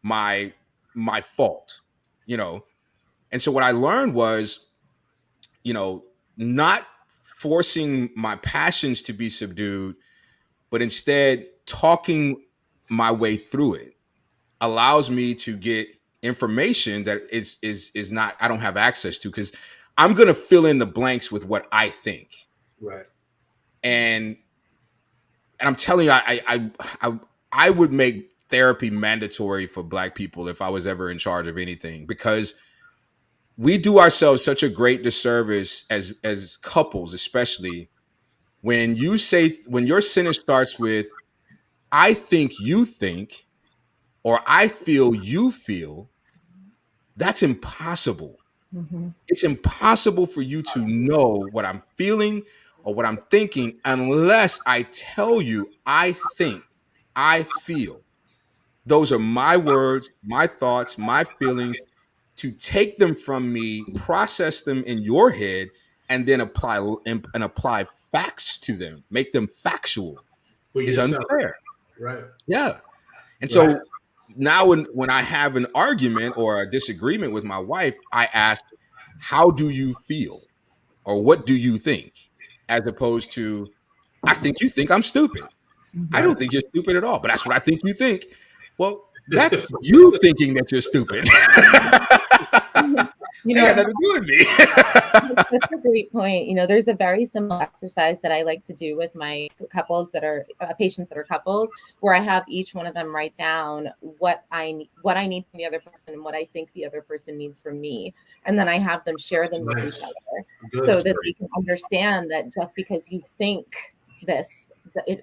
my fault, you know? And so what I learned was, you know, not forcing my passions to be subdued, but instead talking my way through it allows me to get information that is not, I don't have access to, because I'm going to fill in the blanks with what I think. Right. And I'm telling you, I would make therapy mandatory for Black people if I was ever in charge of anything, because we do ourselves such a great disservice as couples, especially when your sentence starts with, I think you think, or I feel you feel. That's impossible. Mm-hmm. It's impossible for you to know what I'm feeling or what I'm thinking unless I tell you I think, I feel. Those are my words, my thoughts, my feelings. To take them from me, process them in your head, and then apply facts to them, make them factual, is unfair. Right. Yeah. And so now when I have an argument or a disagreement with my wife, I ask, how do you feel? Or what do you think? As opposed to, I think you think I'm stupid. I don't think you're stupid at all, but that's what I think you think. Well, that's you thinking that you're stupid. You know, got nothing to do with me. That's a great point. You know, there's a very simple exercise that I like to do with my couples that are patients that are couples, where I have each one of them write down what I need from the other person and what I think the other person needs from me, and then I have them share them with each other, so that they can understand that just because you think this,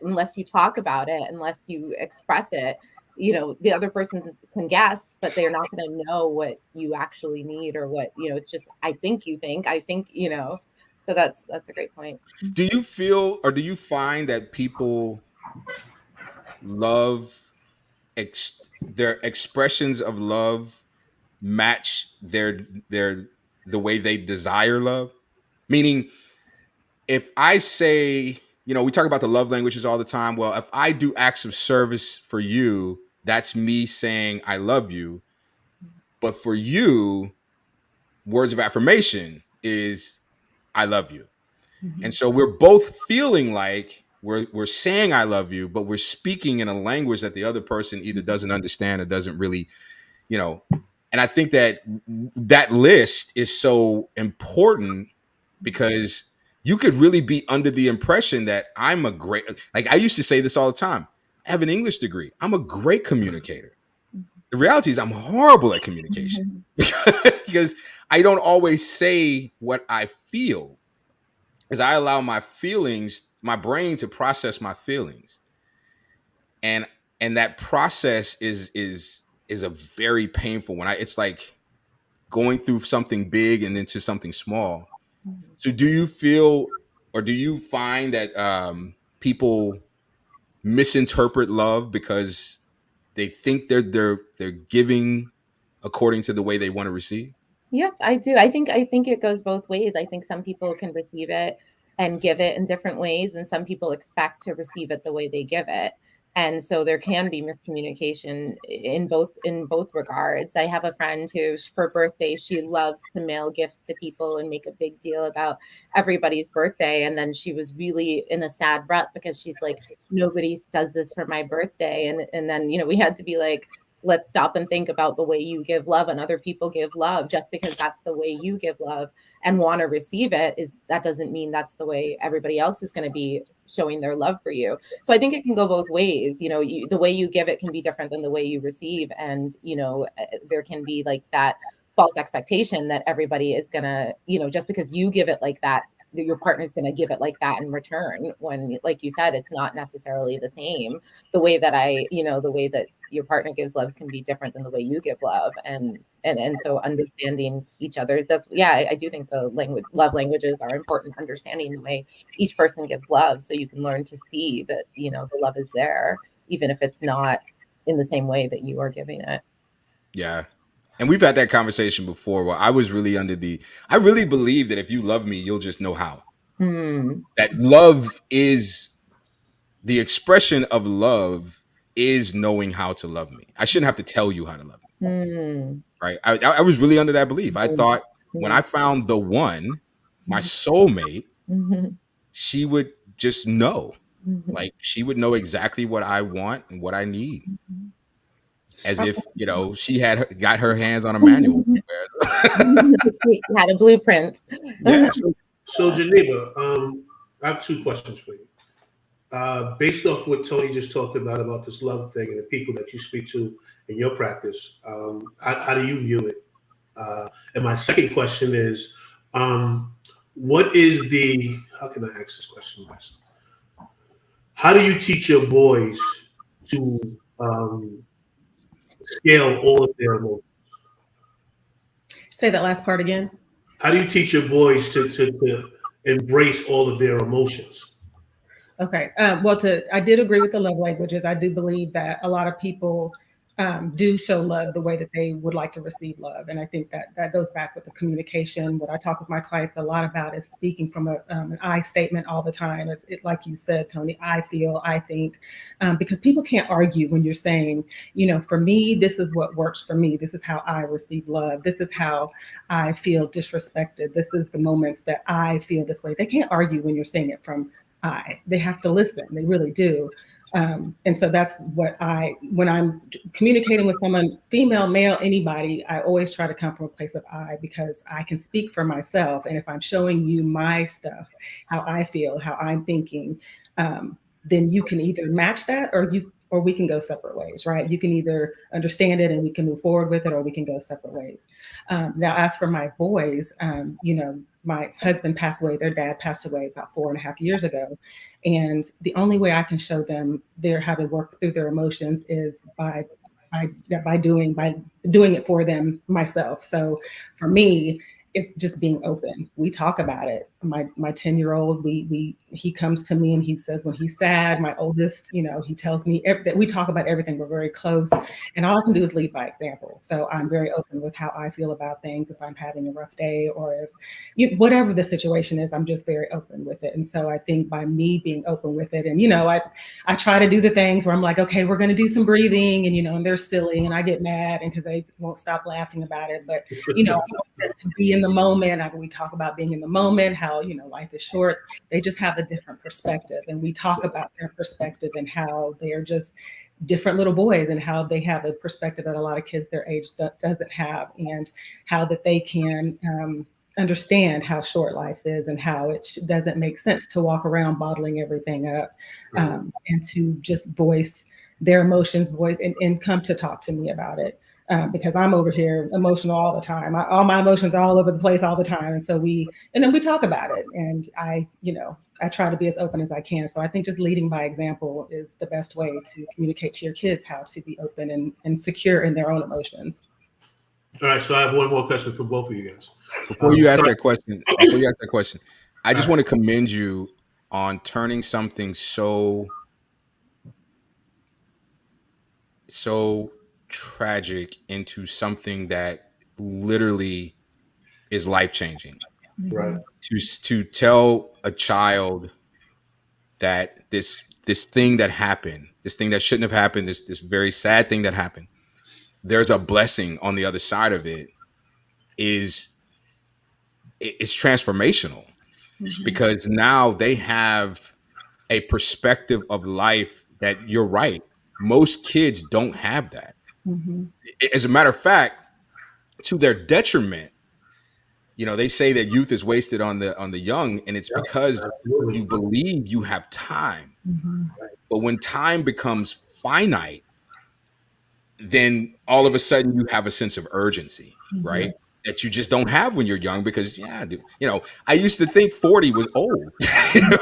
unless you talk about it, unless you express it, you know, the other person can guess, but they're not going to know what you actually need, or what, you know, it's just, I think, you know, so that's a great point. Do you feel, or do you find that people love, their expressions of love match the way they desire love? Meaning, if I say, you know, we talk about the love languages all the time. Well, if I do acts of service for you, that's me saying I love you. But for you, words of affirmation is I love you. Mm-hmm. And so we're both feeling like we're saying I love you, but we're speaking in a language that the other person either doesn't understand or doesn't really, you know. And I think that list is so important, because you could really be under the impression that I'm a great, like I used to say this all the time, I have an English degree, I'm a great communicator. The reality is I'm horrible at communication because I don't always say what I feel, because I allow my feelings, my brain to process my feelings. And that process is a very painful one. It's like going through something big and into something small. So do you feel, or do you find that people misinterpret love because they think they're giving according to the way they want to receive? Yep, I do. I think it goes both ways. I think some people can receive it and give it in different ways. And some people expect to receive it the way they give it. And so there can be miscommunication in both regards. I have a friend who, for birthday, she loves to mail gifts to people and make a big deal about everybody's birthday. And then she was really in a sad rut because she's like, nobody does this for my birthday. And then, you know, we had to be like, let's stop and think about the way you give love and other people give love. Just because that's the way you give love and want to receive it, that doesn't mean that's the way everybody else is going to be showing their love for you. So I think it can go both ways. You know, the way you give it can be different than the way you receive. And, you know, there can be like that false expectation that everybody is going to, you know, just because you give it like that, your partner's going to give it like that in return, when, like you said, it's not necessarily the same. The way that your partner gives love can be different than the way you give love. And so understanding each other, I do think the love languages are important. Understanding the way each person gives love, so you can learn to see that, you know, the love is there, even if it's not in the same way that you are giving it. Yeah. And we've had that conversation before where I was really I really believe that if you love me, you'll just know how. That love is the expression of love is knowing how to love me. I shouldn't have to tell you how to love me. Right. I was really under that belief. I thought when I found the one, my soulmate, she would just know. Like, she would know exactly what I want and what I need. As if, you know, she got her hands on a manual. She had a blueprint. Yeah. So Geneva, I have two questions for you. Based off what Tony just talked about this love thing and the people that you speak to in your practice, how do you view it? And my second question is, how can I ask this question best? How do you teach your boys to scale all of their emotions? Say that last part again. How do you teach your boys to embrace all of their emotions? Okay. I did agree with the love languages. I do believe that a lot of people do show love the way that they would like to receive love. And I think that goes back with the communication. What I talk with my clients a lot about is speaking from an I statement all the time. It's like you said, Tony, I feel, I think, because people can't argue when you're saying, you know, for me, this is what works for me. This is how I receive love. This is how I feel disrespected. This is the moments that I feel this way. They can't argue when you're saying it from they have to listen. They really do. And so that's what when I'm communicating with someone, female, male, anybody, I always try to come from a place of I, because I can speak for myself. And if I'm showing you my stuff, how I feel, how I'm thinking, then you can either match that or we can go separate ways, right? You can either understand it and we can move forward with it, or we can go separate ways. Now, as for my boys, you know, my husband passed away. Their dad passed away about 4.5 years ago. And the only way I can show them how to work through their emotions is by doing it for them myself. So for me, it's just being open. We talk about it. My 10-year-old, he comes to me and he says when he's sad. My oldest, you know, he tells me that we talk about everything. We're very close, and all I can do is lead by example. So I'm very open with how I feel about things. If I'm having a rough day, or if whatever the situation is, I'm just very open with it. And so I think by me being open with it, and you know, I try to do the things where I'm like, okay, we're going to do some breathing, and you know, and they're silly, and I get mad, and because they won't stop laughing about it. But you know, to be in the moment. We talk about being in the moment, how, you know, life is short. They just have a different perspective. And we talk about their perspective and how they're just different little boys, and how they have a perspective that a lot of kids their age doesn't have, and how that they can understand how short life is, and how it doesn't make sense to walk around bottling everything up, and to just voice their emotions, and come to talk to me about it. Because I'm over here emotional all the time. All my emotions are all over the place all the time. And so then we talk about it. And I try to be as open as I can. So I think just leading by example is the best way to communicate to your kids how to be open and secure in their own emotions. All right. So I have one more question for both of you guys. Before you ask that question, I just want to commend you on turning something so tragic into something that literally is life-changing. Right. To tell a child that this thing that happened, this thing that shouldn't have happened, this very sad thing that happened, there's a blessing on the other side of it, it's transformational. Because now they have a perspective of life that, you're right, most kids don't have that. As a matter of fact, to their detriment, they say that youth is wasted on the young, and it's because you believe you have time. But when time becomes finite, then all of a sudden you have a sense of urgency, right? That you just don't have when you're young, because I used to think 40 was old. And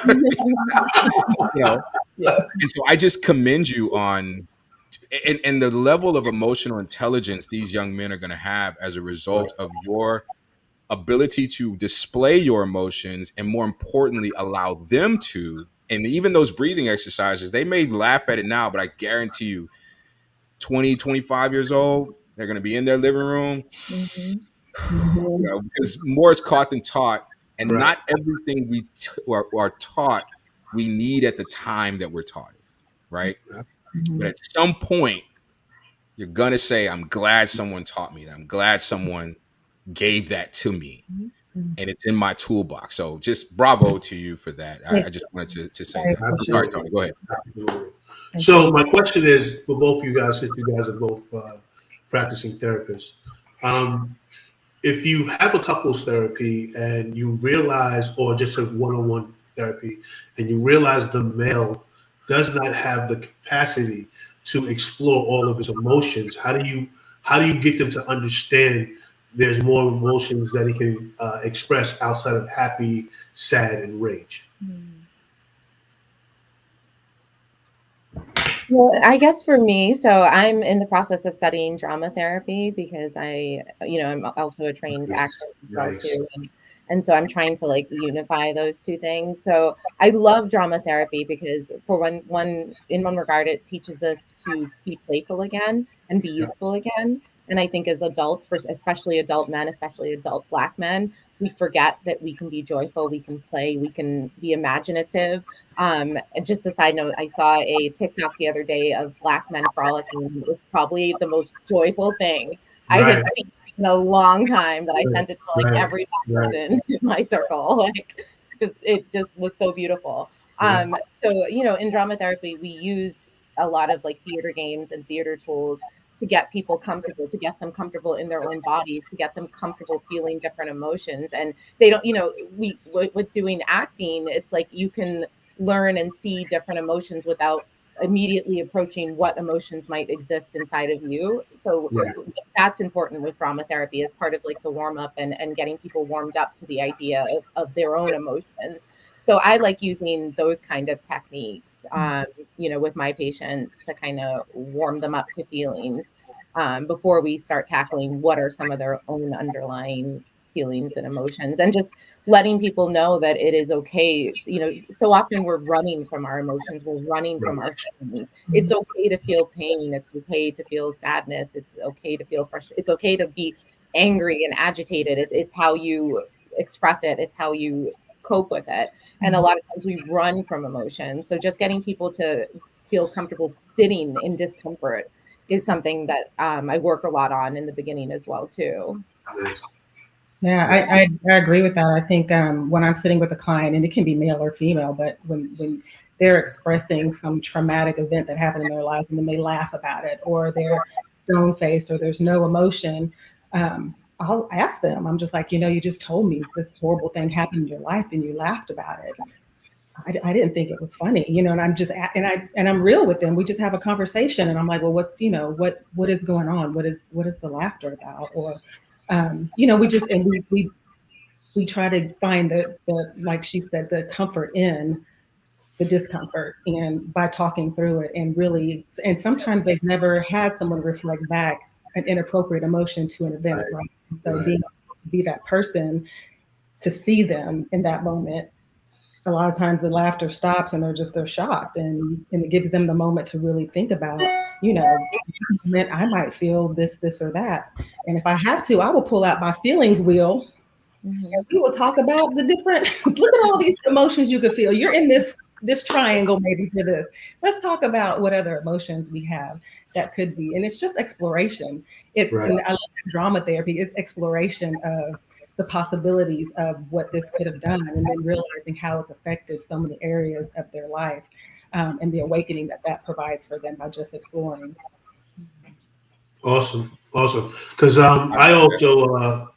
so I just commend you on and the level of emotional intelligence these young men are going to have as a result of your ability to display your emotions, and more importantly, allow them to. And even those breathing exercises, they may laugh at it now, but I guarantee you 20, 25 years old, they're going to be in their living room. Because more is caught than taught, and not everything we are taught we need at the time that we're taught, right? But at some point, you're gonna say, "I'm glad someone taught me that. I'm glad someone gave that to me, and it's in my toolbox." So, just bravo to you for that. I just wanted to say that. I'm sorry, Tony. Go ahead. So, my question is for both of you guys, since you guys are both practicing therapists. If you have a couples therapy and you realize, or just a one-on-one therapy, and you realize the male does not have the capacity to explore all of his emotions, how do you get them to understand there's more emotions that he can express outside of happy, sad, and rage? Well, I guess for me, so I'm in the process of studying drama therapy because I'm also a trained actress as well too. And so I'm trying to unify those two things. So I love drama therapy because in one regard, it teaches us to be playful again and be youthful again. And I think as adults, especially adult men, especially adult Black men, we forget that we can be joyful, we can play, we can be imaginative. And just a side note, I saw a TikTok the other day of Black men frolicking. It was probably the most joyful thing I had seen in a long time, that I sent it to every person in my circle. It just was so beautiful. So, in drama therapy, we use a lot of theater games and theater tools to get people comfortable, to get them comfortable in their own bodies, to get them comfortable feeling different emotions. And they don't, with doing acting, it's you can learn and see different emotions without immediately approaching what emotions might exist inside of you. So that's important with drama therapy as part of the warm up and getting people warmed up to the idea of their own emotions. So I like using those kind of techniques, with my patients to kind of warm them up to feelings before we start tackling what are some of their own underlying feelings and emotions, and just letting people know that it is okay. So often we're running from our emotions, we're running from our feelings. It's okay to feel pain, it's okay to feel sadness, it's okay to feel frustrated, it's okay to be angry and agitated. It's how you express it, it's how you cope with it. And a lot of times we run from emotion. So just getting people to feel comfortable sitting in discomfort is something that I work a lot on in the beginning as well too. Yeah, I agree with that. I think when I'm sitting with a client, and it can be male or female, but when they're expressing some traumatic event that happened in their life and then they laugh about it, or they're stone faced, or there's no emotion, I'll ask them. I'm just like, you just told me this horrible thing happened in your life and you laughed about it. I didn't think it was funny, and I'm just, and I'm real with them. We just have a conversation, and I'm like, well, what's, what is going on? What is the laughter about? Or, we just, and we try to find the, like she said, the comfort in the discomfort, and by talking through it, and really, and sometimes they've never had someone reflect back an inappropriate emotion to an event, right? So being able to be that person to see them in that moment, a lot of times the laughter stops and they're shocked, and it gives them the moment to really think about, I might feel this or that. And if I have to, I will pull out my feelings wheel And we will talk about the different, look at all these emotions you could feel. You're in this triangle maybe for this. Let's talk about what other emotions we have that could be. And it's just exploration. It's Right. and I love drama therapy. It's exploration of the possibilities of what this could have done, and then realizing how it's affected so many areas of their life, and the awakening that provides for them by just exploring. Awesome. Because I also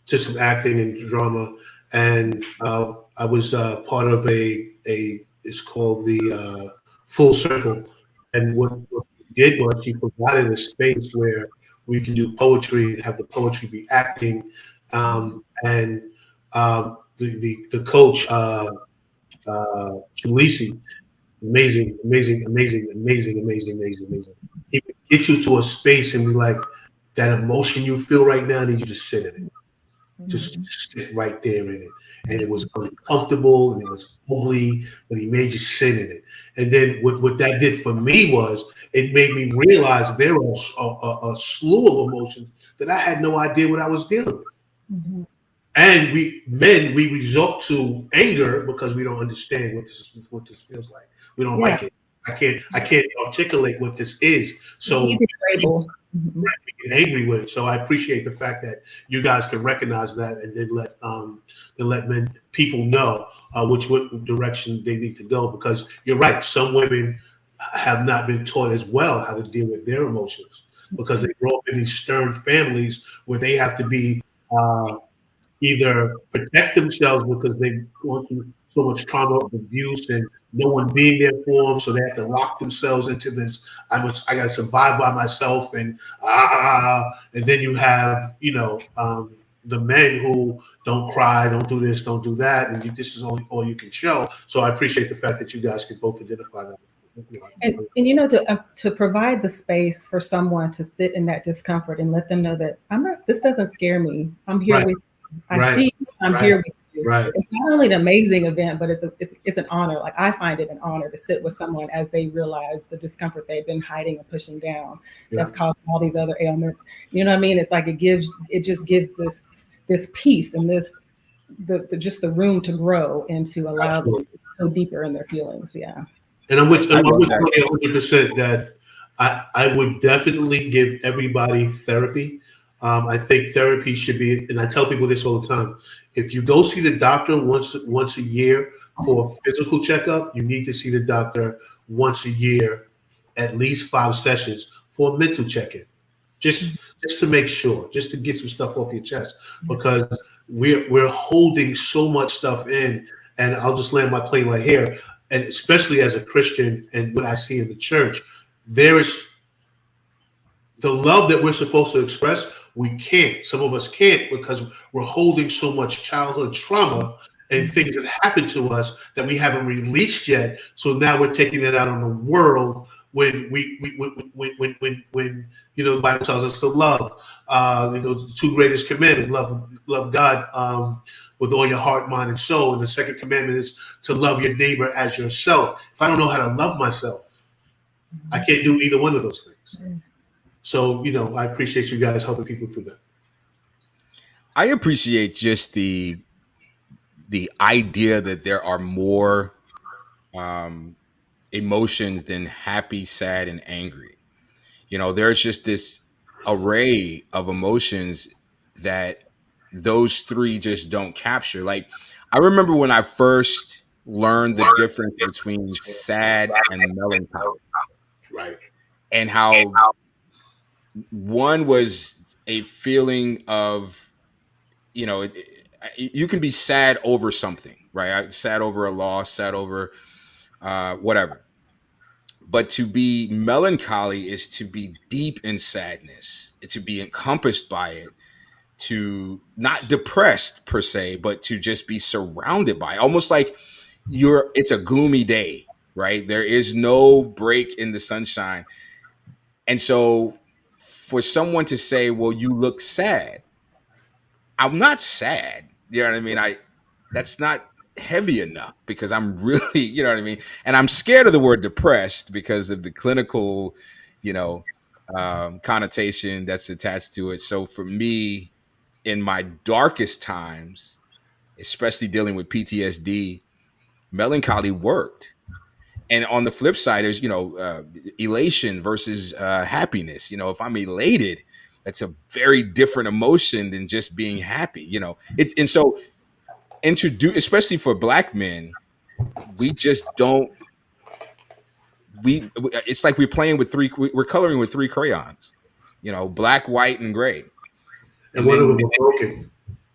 did some acting and drama, and I was part of a it's called the Full Circle, and what we did was she provided a space where we can do poetry and have the poetry be acting, and the coach Julisi, amazing. He would get you to a space and be like, that emotion you feel right now, I need you to sit in it. Just sit right there in it. And it was uncomfortable and it was ugly, but he made you sit in it. And then what that did for me was it made me realize there was a slew of emotions that I had no idea what I was dealing with. And we resort to anger because we don't understand what this feels like. We don't like it. I can't articulate what this is. So we get angry with it. So I appreciate the fact that you guys can recognize that and then let people know what direction they need to go. Because you're right, some women have not been taught as well how to deal with their emotions because they grow up in these stern families where they have to be either protect themselves because they've gone through so much trauma of abuse and no one being there for them, so they have to lock themselves into this. I got to survive by myself, and then you have the men who don't cry, don't do this, don't do that, and this is all you can show. So I appreciate the fact that you guys can both identify that. And to provide the space for someone to sit in that discomfort and let them know that this doesn't scare me. I'm here with you. I see you. I'm here with you. Right. It's not only an amazing event, but it's an honor. Like I find it an honor to sit with someone as they realize the discomfort they've been hiding and pushing down that's causing all these other ailments. You know what I mean? It's like it just gives this peace and just the room to grow and to allow them to go deeper in their feelings. Yeah. And I'm with 100% that I would definitely give everybody therapy. I think therapy should be, and I tell people this all the time, if you go see the doctor once a year for a physical checkup, you need to see the doctor once a year, at least 5 sessions for a mental check-in, just to make sure, just to get some stuff off your chest, because we're holding so much stuff in. And I'll just land my plane right here. And especially as a Christian and what I see in the church, there is the love that we're supposed to express. We can't. Some of us can't because we're holding so much childhood trauma and things that happened to us that we haven't released yet. So now we're taking it out on the world when the Bible tells us to love. The 2 greatest commandments: love God with all your heart, mind, and soul. And the second commandment is to love your neighbor as yourself. If I don't know how to love myself, I can't do either one of those things. So, I appreciate you guys helping people through that. I appreciate just the idea that there are more emotions than happy, sad, and angry. There's just this array of emotions that those 3 just don't capture. Like, I remember when I first learned the difference between sad and melancholy. Right. And how one was a feeling of, you can be sad over something, right? Sad over a loss, sad over whatever. But to be melancholy is to be deep in sadness, to be encompassed by it, to not depressed per se, but to just be surrounded by it. Almost like it's a gloomy day, right? There is no break in the sunshine. And so for someone to say, well, you look sad. I'm not sad. You know what I mean? That's not heavy enough because I'm really, you know what I mean? And I'm scared of the word depressed because of the clinical, connotation that's attached to it. So for me, in my darkest times, especially dealing with PTSD, melancholy worked. And on the flip side, there's, elation versus happiness. If I'm elated, that's a very different emotion than just being happy. So especially for Black men, we just don't. It's like we're coloring with three crayons. Black, white, and gray. And one of them are broken.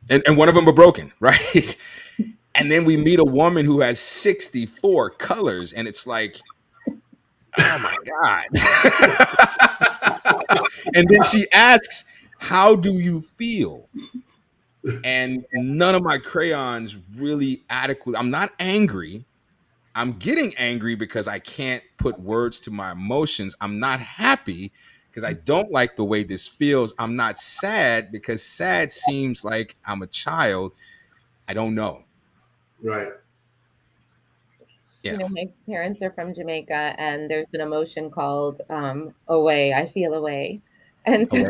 And one of them are broken, right? And then we meet a woman who has 64 colors, and it's like, oh my God. And then she asks, how do you feel? And none of my crayons really adequate. I'm not angry. I'm getting angry because I can't put words to my emotions. I'm not happy because I don't like the way this feels. I'm not sad because sad seems like I'm a child. I don't know. Right. Yeah. My parents are from Jamaica, and there's an emotion called away. I feel away. And so,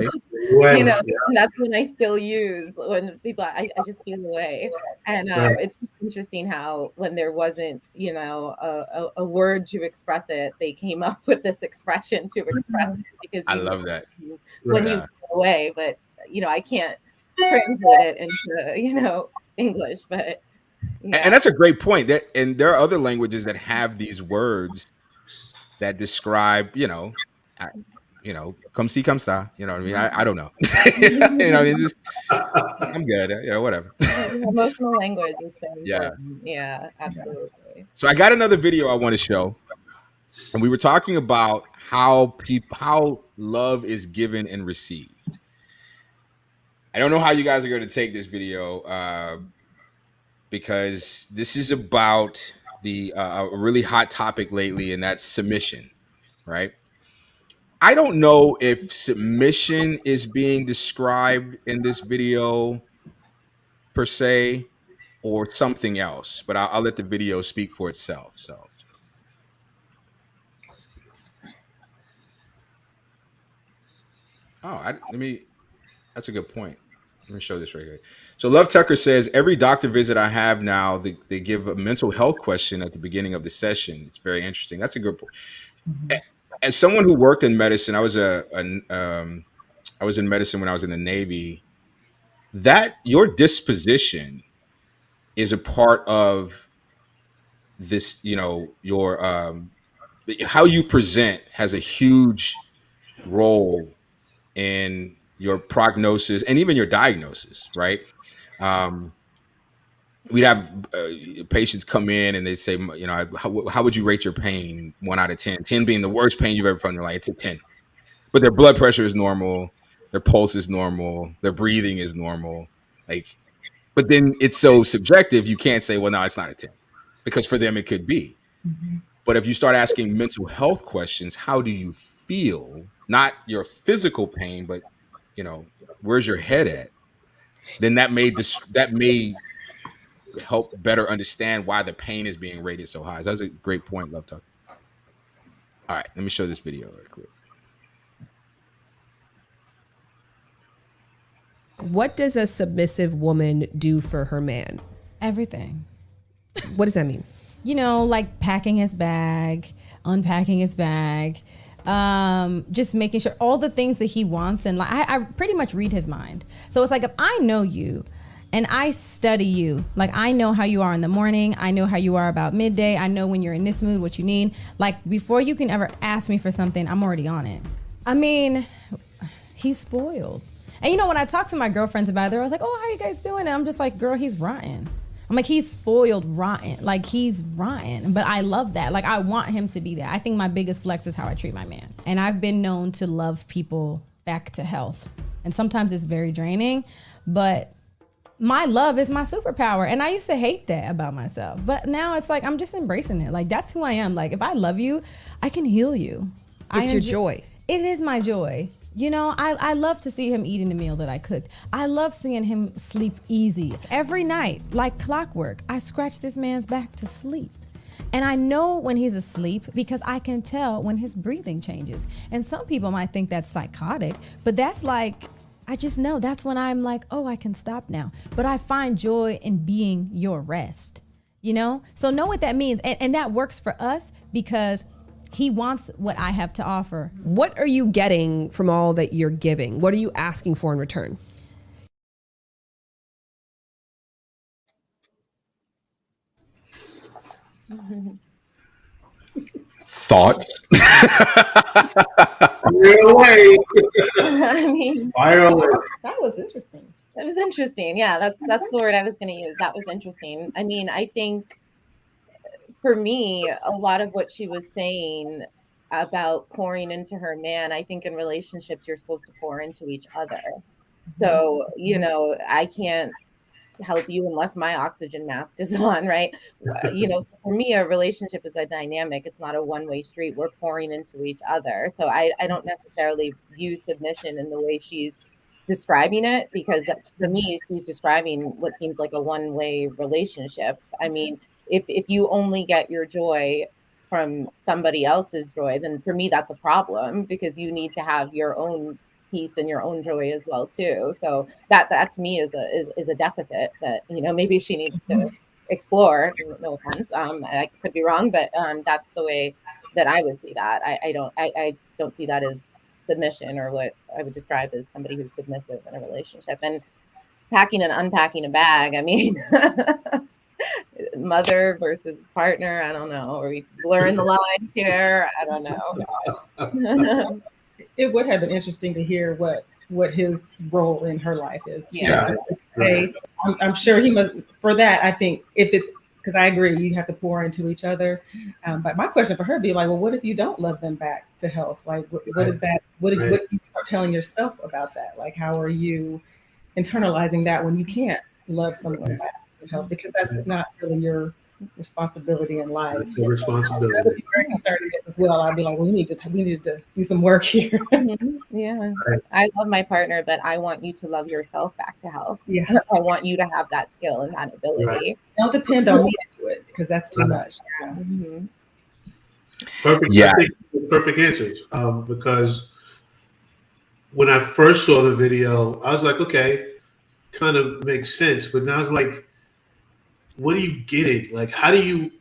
that's when I still use when people, I just feel away. And it's interesting how when there wasn't, a word to express it, they came up with this expression to express it, because I love that. When you feel away, but I can't translate it into, English, but. Yeah. And that's a great point. And there are other languages that have these words that describe, come see, come sta. You know what I mean? I don't know. It's just, I'm good. Whatever. Emotional language is so important. Yeah. Yeah, absolutely. So I got another video I want to show. And we were talking about how love is given and received. I don't know how you guys are going to take this video, because this is about a really hot topic lately, and that's submission, right? I don't know if submission is being described in this video per se, or something else, but I'll let the video speak for itself. So. That's a good point. Let me show this right here. So Love Tucker says, every doctor visit I have now, they give a mental health question at the beginning of the session. It's very interesting. That's a good point. Mm-hmm. As someone who worked in medicine, I was in medicine when I was in the Navy. That your disposition is a part of this, your how you present has a huge role in your prognosis and even your diagnosis, right? We'd have patients come in and they say, how would you rate your pain 1 out of 10? 10 being the worst pain you've ever felt in your life. It's a 10. But their blood pressure is normal, their pulse is normal, their breathing is normal. But then it's so subjective, you can't say, well, no, it's not a 10. Because for them, it could be. Mm-hmm. But if you start asking mental health questions, how do you feel? Not your physical pain, but where's your head at? Then that may help better understand why the pain is being rated so high. So that's a great point, Love Talk. All right, let me show this video real quick. What does a submissive woman do for her man? Everything. What does that mean? Like packing his bag, unpacking his bag, just making sure all the things that he wants. And I pretty much read his mind. So it's like, if I know you and I study you, like I know how you are in the morning, I know how you are about midday, I know when you're in this mood, what you need. Like before you can ever ask me for something, I'm already on it. I mean, he's spoiled. And when I talk to my girlfriends about it, I was like, oh, how you guys doing? And I'm just like, girl, he's rotten. I'm like, he's spoiled rotten. Like, he's rotten. But I love that. Like, I want him to be that. I think my biggest flex is how I treat my man. And I've been known to love people back to health. And sometimes it's very draining, but my love is my superpower. And I used to hate that about myself. But now it's like, I'm just embracing it. Like, that's who I am. Like, if I love you, I can heal you. It's your joy. It is my joy. I love to see him eating the meal that I cooked. I love seeing him sleep easy. Every night, like clockwork, I scratch this man's back to sleep. And I know when he's asleep because I can tell when his breathing changes. And some people might think that's psychotic, but that's like I just know that's when I'm like, oh, I can stop now. But I find joy in being your rest, you know? So know what that means. And that works for us because he wants what I have to offer. What are you getting from all that you're giving? What are you asking for in return? Thoughts? Fire away. I mean, Fire away. that was interesting. That was interesting. Yeah, that's the word I was going to use. That was interesting. I mean, I think for me, a lot of what she was saying about pouring into her man, I think in relationships you're supposed to pour into each other. So, you know, I can't help you unless my oxygen mask is on, right? You know, so for me, a relationship is a dynamic. It's not a one-way street. We're pouring into each other. So I don't necessarily view submission in the way she's describing it, because that, for me, she's describing what seems like a one-way relationship. I mean, if you only get your joy from somebody else's joy, then for me, that's a problem, because you need to have your own peace and your own joy as well too. So that to me is a deficit that, you know, maybe she needs to explore. No offense, I could be wrong, but that's the way that I would see that. I don't see that as submission, or what I would describe as somebody who's submissive in a relationship. And packing and unpacking a bag, I mean, mother versus partner, I don't know. Are we blurring the line here? I don't know. It would have been interesting to hear what his role in her life is. Yeah. I'm sure he must, for that, I think if it's, because I agree, you have to pour into each other. But my question for her would be like, well, what if you don't love them back to health? Like, what is that? What do you start telling yourself about that? Like, how are you internalizing that when you can't love someone back to health? Because that's not really your responsibility in life. That's your responsibility. I would be very concerned as well. I'd be like, well, we need to do some work here. Yeah. I love my partner, but I want you to love yourself back to health. Yeah. I want you to have that skill and that ability. Right. Don't depend on me to do it, because that's too much. Yeah. Mm-hmm. Perfect. Yeah. Perfect answers. Because when I first saw the video, I was like, okay, kind of makes sense. But now it's like, what are you getting? Like, how do you?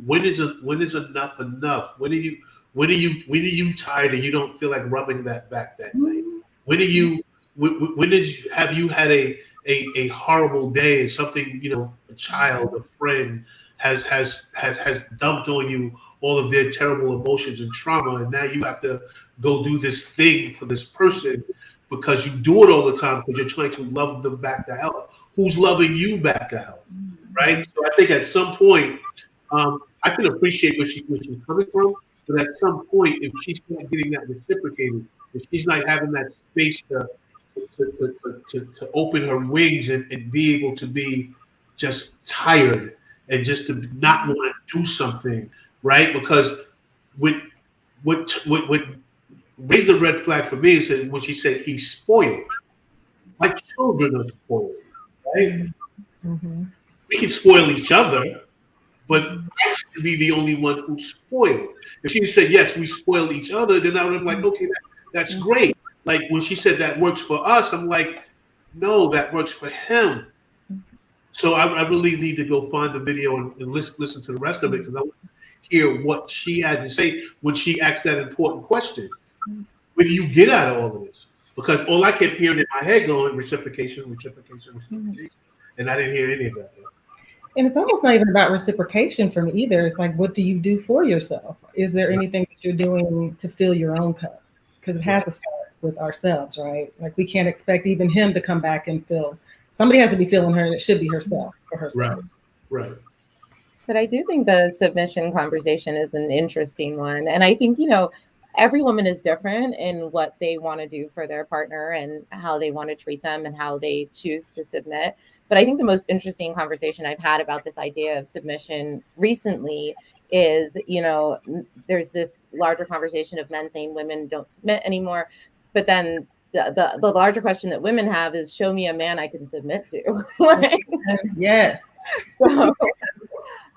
When is enough enough? When are you tired and you don't feel like rubbing that back that night? When are you? When have you had a horrible day and something, you know, a child, a friend has dumped on you all of their terrible emotions and trauma, and now you have to go do this thing for this person because you do it all the time because you're trying to love them back to health. Who's loving you back to health? Right. So I think at some point, I can appreciate where she's coming from, but at some point, if she's not getting that reciprocated, if she's not having that space to open her wings and be able to be just tired and just to not want to do something, right? Because what raised the red flag for me is when she said he's spoiled. My children are spoiled, right? Mm-hmm. We can spoil each other, but I should be the only one who's spoiled. If she said, yes, we spoil each other, then I would have been like, okay, that's great. Like when she said that works for us, I'm like, no, that works for him. So I really need to go find the video and listen to the rest of it, because I want to hear what she had to say when she asked that important question. What do you get out of all of this? Because all I kept hearing in my head going, reciprocation, and I didn't hear any of that. And it's almost not even about reciprocation for me either. It's like, what do you do for yourself? Is there anything that you're doing to fill your own cup? Because it has to start with ourselves, right? Like we can't expect even him to come back and fill. Somebody has to be filling her, and it should be herself or herself. Right. But I do think the submission conversation is an interesting one. And I think, you know, every woman is different in what they want to do for their partner and how they want to treat them and how they choose to submit. But I think the most interesting conversation I've had about this idea of submission recently is, you know, there's this larger conversation of men saying women don't submit anymore. But then the larger question that women have is, show me a man I can submit to. Like, yes. So,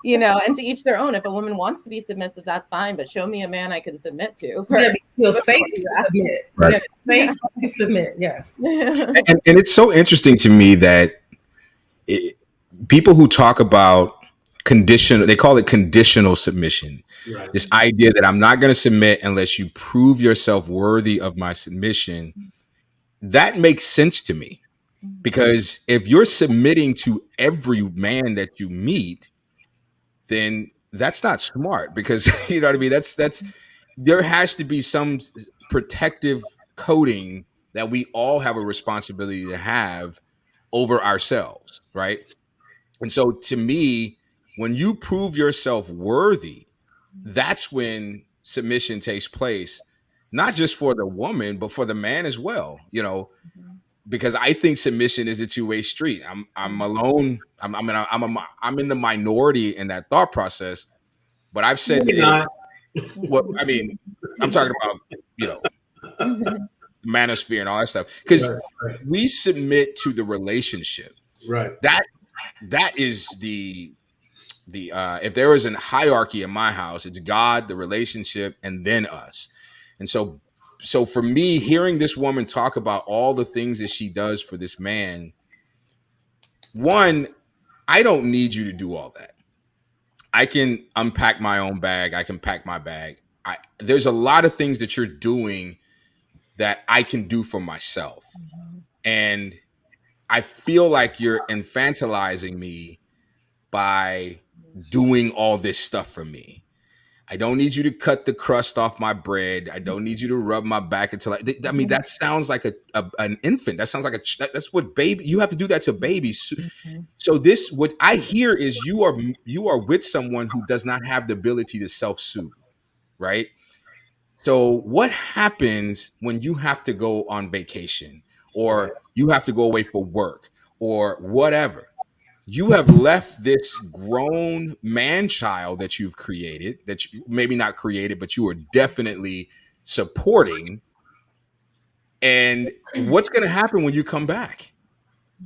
you know, and to each their own. If a woman wants to be submissive, that's fine, but show me a man I can submit to. Yeah, feel safe to submit. Right. Yeah, safe to submit. Yes. And it's so interesting to me that people who talk about conditional, they call it conditional submission. Right. This idea that I'm not going to submit unless you prove yourself worthy of my submission. That makes sense to me, because if you're submitting to every man that you meet, then that's not smart, because you know what I mean? That's there has to be some protective coding that we all have a responsibility to have over ourselves, right? And so to me, when you prove yourself worthy, that's when submission takes place, not just for the woman, but for the man as well, you know, because I think submission is a two-way street. I'm alone. I'm in the minority in that thought process, but I've said that what I mean, I'm talking about, you know, manosphere and all that stuff, because we submit to the relationship. Right. That is the if there is a hierarchy in my house, it's God, the relationship, and then us. And so for me, hearing this woman talk about all the things that she does for this man, one, I don't need you to do all that. I can unpack my own bag. I can pack my bag. There's a lot of things that you're doing that I can do for myself. And I feel like you're infantilizing me by doing all this stuff for me. I don't need you to cut the crust off my bread. I don't need you to rub my back until I mean, that sounds like an infant. That sounds like that's what baby, you have to do that to babies. So this, what I hear is you are with someone who does not have the ability to self-soothe, right? So what happens when you have to go on vacation, or you have to go away for work, or whatever? You have left this grown man child that you've created, that you maybe not created, but you are definitely supporting. And what's going to happen when you come back?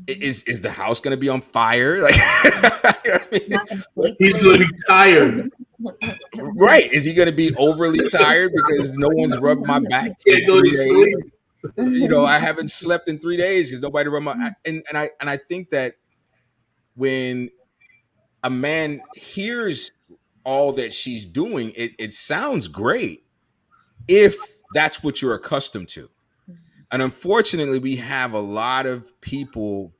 Is the house going to be on fire? Like, you know what I mean? He's going to be tired. Right. Is he going to be overly tired because no one's rubbed my back? Can't go to sleep. You know, I haven't slept in 3 days because nobody rubbed my, and I think that when a man hears all that she's doing, it sounds great if that's what you're accustomed to. And unfortunately, we have a lot of people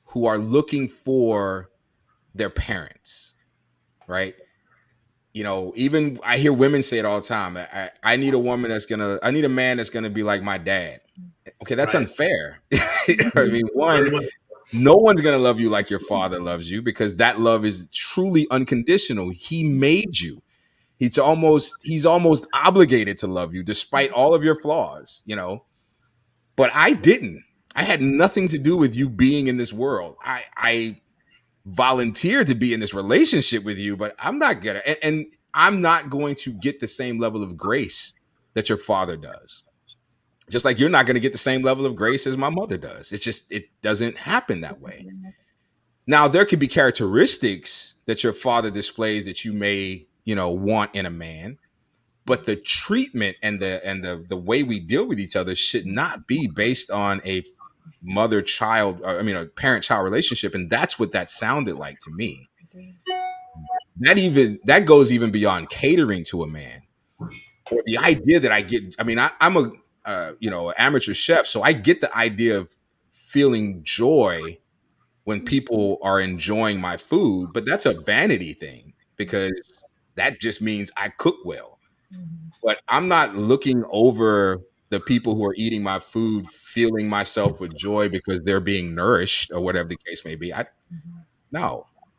who are looking for their parents, right? You know, even I hear women say it all the time. I need a woman I need a man that's gonna be like my dad. Okay, that's unfair. You know what I mean, one, no one's going to love you like your father loves you, because that love is truly unconditional. He made you. He's almost obligated to love you despite all of your flaws, you know. But I didn't. I had nothing to do with you being in this world. I volunteered to be in this relationship with you, but I'm not gonna, and I'm not going to get the same level of grace that your father does. Just like you're not going to get the same level of grace as my mother does. It's just, it doesn't happen that way. Now, there could be characteristics that your father displays that you may, you know, want in a man, but the treatment and the way we deal with each other should not be based on a a parent-child relationship. And that's what that sounded like to me. That goes even beyond catering to a man, or the idea that I get. I mean, I'm a amateur chef, so I get the idea of feeling joy when people are enjoying my food, but that's a vanity thing, because that just means I cook well. But I'm not looking over the people who are eating my food, feeling myself with joy because they're being nourished or whatever the case may be.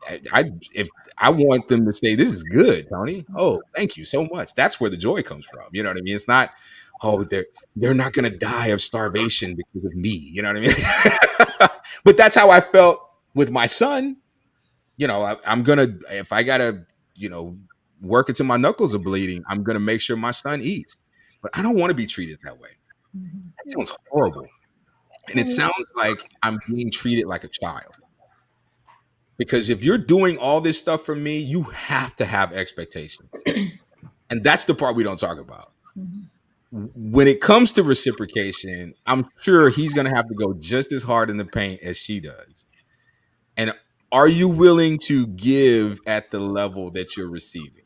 If I want them to say, "This is good, Tony. Oh, thank you so much." That's where the joy comes from. You know what I mean? It's not, "Oh, they're not going to die of starvation because of me." You know what I mean? But that's how I felt with my son. You know, I'm going to, if I got to, you know, work until my knuckles are bleeding, I'm going to make sure my son eats. But I don't want to be treated that way. That sounds horrible. And it sounds like I'm being treated like a child. Because if you're doing all this stuff for me, you have to have expectations. And that's the part we don't talk about. When it comes to reciprocation, I'm sure he's going to have to go just as hard in the paint as she does. And are you willing to give at the level that you're receiving?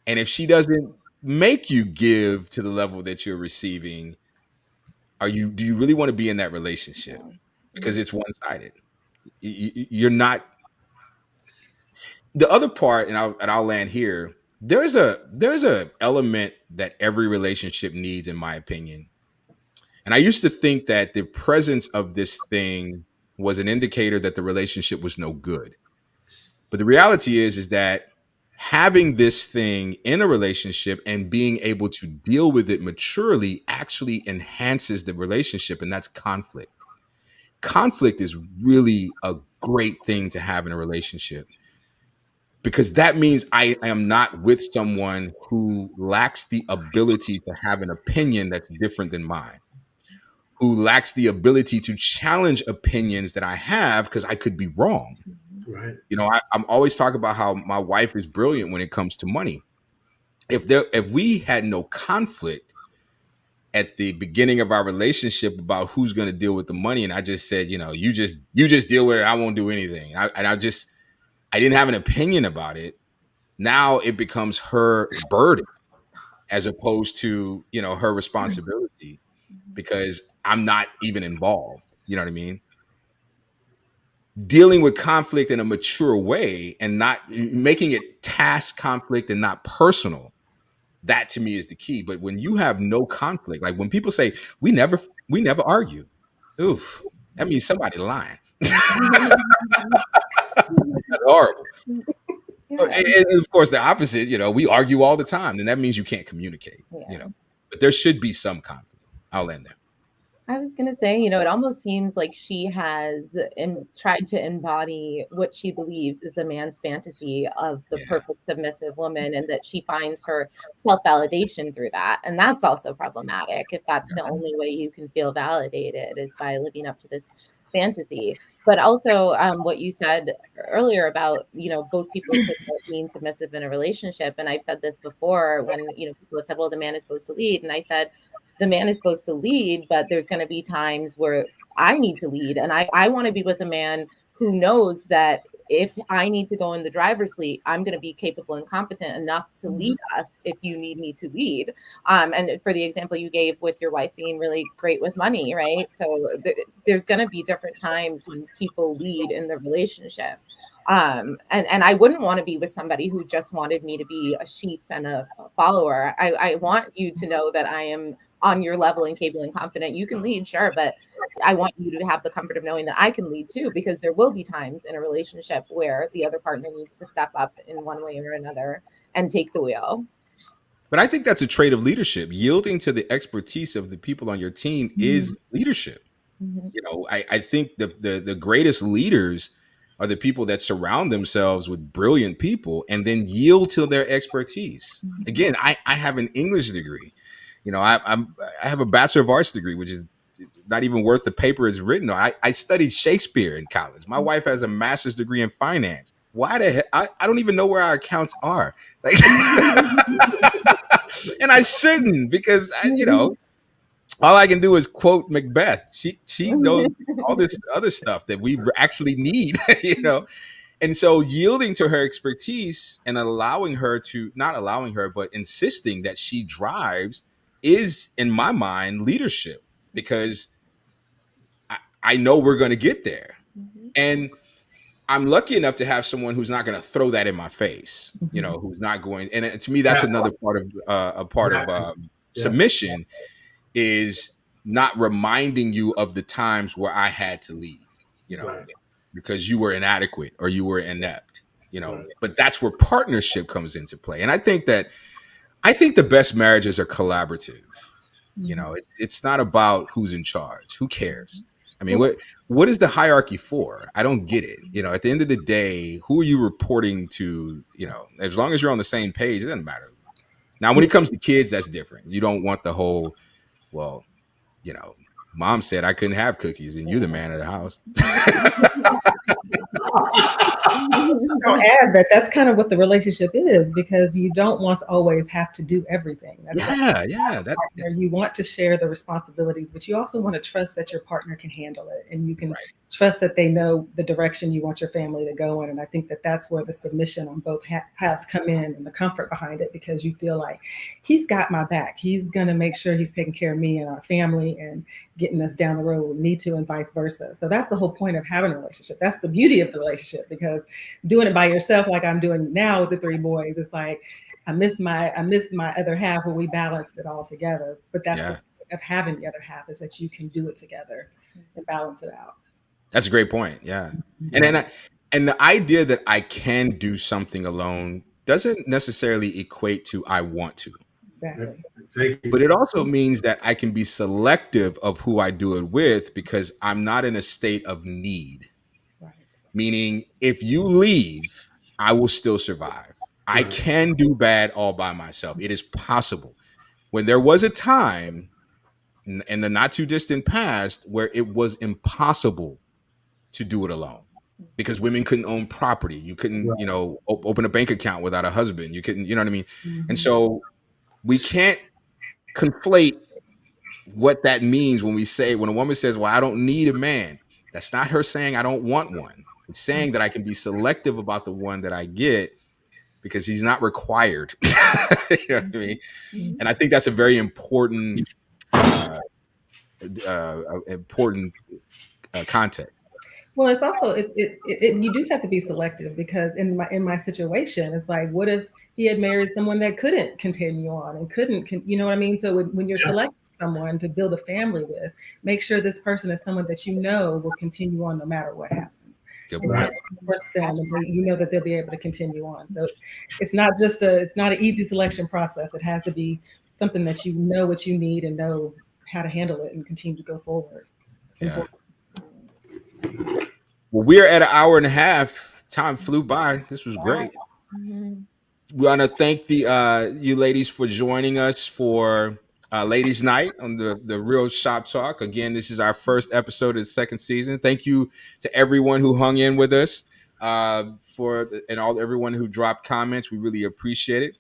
And if she doesn't make you give to the level that you're receiving, do you really want to be in that relationship? Because it's one-sided. You're not. The other part, and I'll land here. There's a element that every relationship needs, in my opinion. And I used to think that the presence of this thing was an indicator that the relationship was no good. But the reality is that having this thing in a relationship and being able to deal with it maturely actually enhances the relationship, and that's conflict. Conflict is really a great thing to have in a relationship, because that means I am not with someone who lacks the ability to have an opinion that's different than mine, who lacks the ability to challenge opinions that I have because I could be wrong. Right. You know, I'm always talking about how my wife is brilliant when it comes to money. If we had no conflict at the beginning of our relationship about who's going to deal with the money, and I just said, you know, you just deal with it, I won't do anything. I didn't have an opinion about it. Now it becomes her burden as opposed to, you know, her responsibility, because I'm not even involved. You know what I mean? Dealing with conflict in a mature way and not making it task conflict and not personal. That to me is the key. But when you have no conflict, like when people say we never argue, oof, that means somebody lying. That's horrible. And of course, the opposite, you know, we argue all the time, and that means you can't communicate, you know. But there should be some conflict. I'll end there. I was going to say, you know, it almost seems like she has tried to embody what she believes is a man's fantasy of the perfect submissive woman, and that she finds her self-validation through that. And that's also problematic if that's the only way you can feel validated is by living up to this fantasy. But also what you said earlier about, you know, both people being submissive in a relationship. And I've said this before when, you know, people have said, well, the man is supposed to lead. And I said, the man is supposed to lead, but there's going to be times where I need to lead. And I want to be with a man who knows that if I need to go in the driver's seat, I'm going to be capable and competent enough to lead us if you need me to lead. And for the example you gave with your wife being really great with money, right? So there's going to be different times when people lead in the relationship. And I wouldn't want to be with somebody who just wanted me to be a sheep and a follower. I want you to know that I am on your level and capable and confident. You can lead, sure, but I want you to have the comfort of knowing that I can lead too, because there will be times in a relationship where the other partner needs to step up in one way or another and take the wheel. But I think that's a trait of leadership. Yielding to the expertise of the people on your team is leadership. You know, I think the greatest leaders are the people that surround themselves with brilliant people and then yield to their expertise. Again, I have an English degree. You know, I have a Bachelor of Arts degree, which is not even worth the paper it's written on. I studied Shakespeare in college. My wife has a master's degree in finance. Why the heck? I don't even know where our accounts are. Like, and I shouldn't, because you know, all I can do is quote Macbeth. She knows all this other stuff that we actually need, you know. And so yielding to her expertise and not allowing her, but insisting that she drives is, in my mind, leadership, because I know we're going to get there. And I'm lucky enough to have someone who's not going to throw that in my face, you know, who's not going. And to me, that's another part of submission, is not reminding you of the times where I had to lead, you know, because you were inadequate or you were inept, you know. But that's where partnership comes into play. And I think the best marriages are collaborative. You know, it's not about who's in charge. Who cares? I mean, what is the hierarchy for? I don't get it. You know, at the end of the day, who are you reporting to? You know, as long as you're on the same page, it doesn't matter. Now, when it comes to kids, that's different. You don't want the whole, well, you know, Mom said I couldn't have cookies, and you're the man of the house. I'll add that that's kind of what the relationship is, because you don't want to always have to do everything. You want to share the responsibilities, but you also want to trust that your partner can handle it, and you can trust that they know the direction you want your family to go in. And I think that that's where the submission on both halves come in, and the comfort behind it, because you feel like he's got my back. He's going to make sure he's taking care of me and our family and getting us down the road when we need to, and vice versa. So that's the whole point of having a relationship. That's the beauty of the relationship, because doing it by yourself, like I'm doing now with the 3 boys, it's like I missed my other half when we balanced it all together. But that's the point of having the other half, is that you can do it together and balance it out. That's a great point. Yeah. And the idea that I can do something alone doesn't necessarily equate to I want to. Exactly. But it also means that I can be selective of who I do it with, because I'm not in a state of need. Right. Meaning, if you leave, I will still survive. I can do bad all by myself. It is possible. When there was a time in the not too distant past where it was impossible to do it alone, because women couldn't own property. You couldn't, open a bank account without a husband. You couldn't, you know what I mean? Mm-hmm. And so we can't conflate what that means when a woman says, well, I don't need a man. That's not her saying I don't want one. It's saying that I can be selective about the one that I get, because he's not required. You know what I mean? And I think that's a very important context. Well, it's also you do have to be selective, because in my situation, it's like, what if he had married someone that couldn't continue on and couldn't, you know what I mean? So when you're selecting someone to build a family with, make sure this person is someone that you know will continue on no matter what happens. Good point. Trust them, and you know that they'll be able to continue on. So it's not an easy selection process. It has to be something that you know what you need and know how to handle it and continue to go forward. Yeah. Well, we're at 1.5 hours. Time flew by. This was great. Mm-hmm. We want to thank you ladies for joining us for Ladies Night on the Real Shop Talk. Again, this is our first episode of the 2nd season. Thank you to everyone who hung in with us, everyone who dropped comments. We really appreciate it.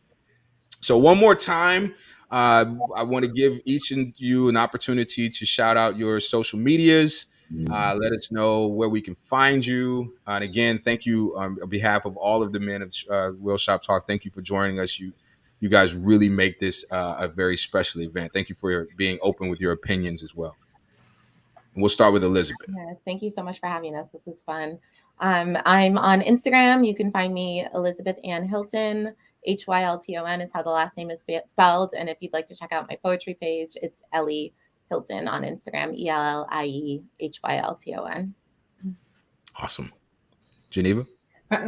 So one more time, I want to give each of you an opportunity to shout out your social medias. Let us know where we can find you. And again, thank you on behalf of all of the men of Real Shop Talk. Thank you for joining us. You guys really make this a very special event. Thank you for being open with your opinions as well. And we'll start with Elizabeth. Yes, thank you so much for having us. This is fun. I'm on Instagram. You can find me Elizabeth Ann Hilton. Hylton is how the last name is spelled. And if you'd like to check out my poetry page, it's Ellie Hilton on Instagram, ELLIEHYLTON. Awesome. Geneva?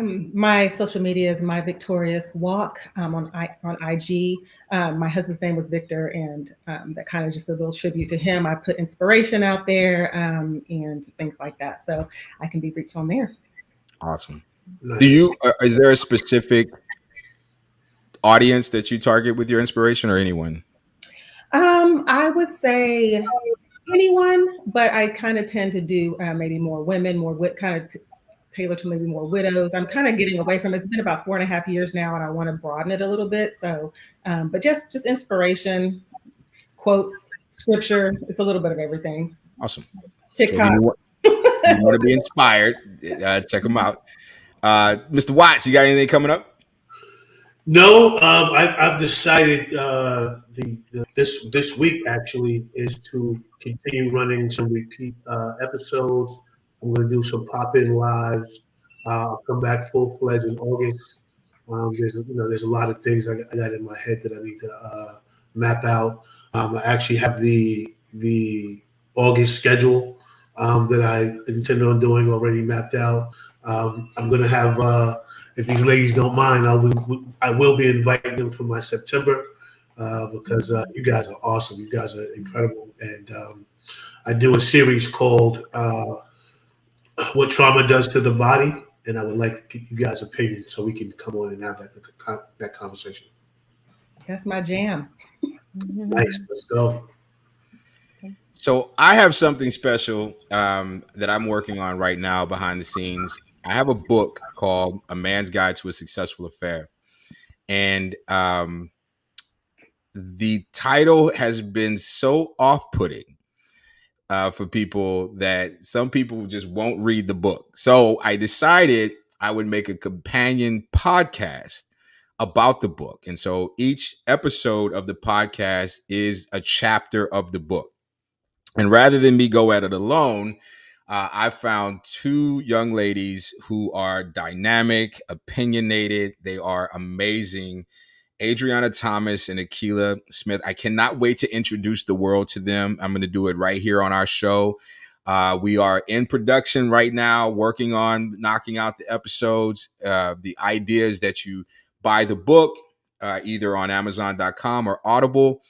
My social media is My Victorious Walk on IG. My husband's name was Victor, and that kind of just a little tribute to him. I put inspiration out there and things like that, so I can be reached on there. Awesome. Nice. Is there a specific audience that you target with your inspiration, or anyone? I would say anyone, but I kind of tend to do maybe more women, tailored to maybe more widows. I'm kind of getting away from it. It's been about 4.5 years now, and I want to broaden it a little bit. So, but just inspiration, quotes, scripture. It's a little bit of everything. Awesome. TikTok. So you want to be inspired? Check them out. Mr. Watts, you got anything coming up? No, I've decided this week actually is to continue running some repeat episodes. I'm going to do some pop-in lives. I'll come back full-fledged in August. There's a lot of things I got in my head that I need to map out. I actually have the August schedule that I intended on doing already mapped out. I'm going to have, if these ladies don't mind, I will be inviting them for my September because you guys are awesome. You guys are incredible. And I do a series called What Trauma Does to the Body, and I would like to get you guys' opinion so we can come on and have that conversation. That's my jam. Nice. Let's go. So I have something special that I'm working on right now behind the scenes. I have a book called A Man's Guide to a Successful Affair. And the title has been so off-putting for people that some people just won't read the book. So I decided I would make a companion podcast about the book. And so each episode of the podcast is a chapter of the book. And rather than me go at it alone, I found two young ladies who are dynamic, opinionated. They are amazing. Adriana Thomas and Akila Smith. I cannot wait to introduce the world to them. I'm going to do it right here on our show. We are in production right now, working on knocking out the episodes. The idea is that you buy the book either on Amazon.com or Audible,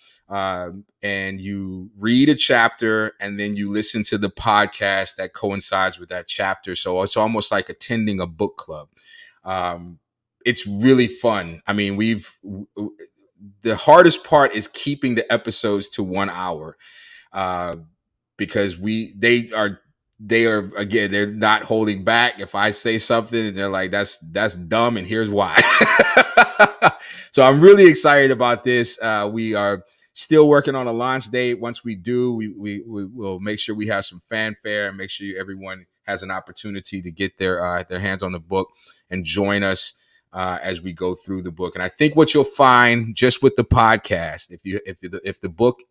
and you read a chapter and then you listen to the podcast that coincides with that chapter. So it's almost like attending a book club. It's really fun. I mean, the hardest part is keeping the episodes to 1 hour because they are again, they're not holding back. If I say something and they're like, that's dumb, and here's why. So I'm really excited about this. We are still working on a launch date. Once we do, we will make sure we have some fanfare and make sure everyone has an opportunity to get their hands on the book and join us as we go through the book. And I think what you'll find just with the podcast, if the book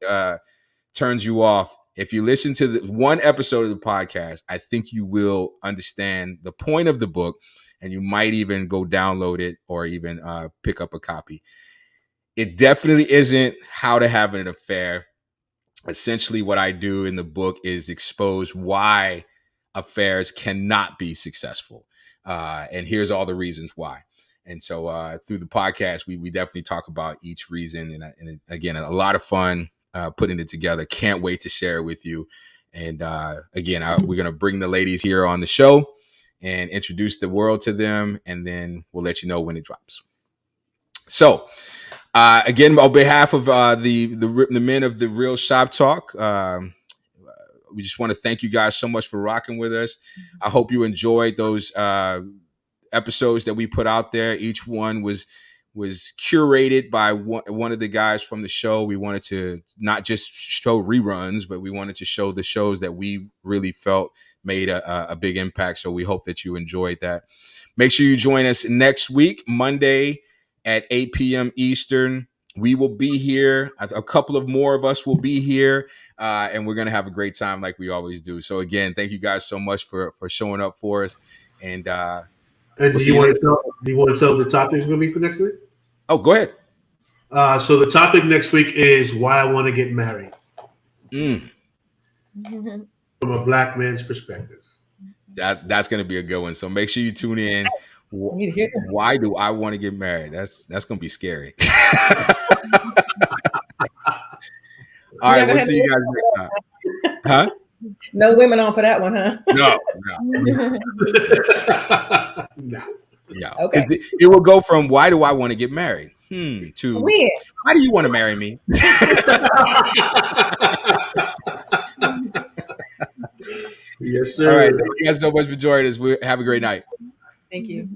turns you off, if you listen to the one episode of the podcast, I think you will understand the point of the book, and you might even go download it or even pick up a copy. It definitely isn't how to have an affair. Essentially, what I do in the book is expose why affairs cannot be successful. And here's all the reasons why. And so through the podcast, we definitely talk about each reason. And again, a lot of fun putting it together. Can't wait to share it with you. And again, we're going to bring the ladies here on the show and introduce the world to them. And then we'll let you know when it drops. So again, on behalf of the men of the Real Shop Talk, we just want to thank you guys so much for rocking with us. I hope you enjoyed those episodes that we put out there. Each one was curated by one of the guys from the show. We wanted to not just show reruns, but we wanted to show the shows that we really felt made a big impact. So we hope that you enjoyed that. Make sure you join us next week, Monday at 8 p.m. Eastern. We will be here. A couple of more of us will be here, and we're going to have a great time like we always do. So again, thank you guys so much for showing up for us. And do you want to tell the topic is going to be for next week? Oh, go ahead. So the topic next week is why I want to get married. From a black man's perspective. That's going to be a good one. So make sure you tune in. Why do I want to get married? That's going to be scary. All right, we'll see you guys next time. Huh? No women on for that one, huh? No. Okay. It will go from why do I want to get married to why do you want to marry me? Yes, sir. All right. Thank you guys so much for joining us. Have a great night. Thank you.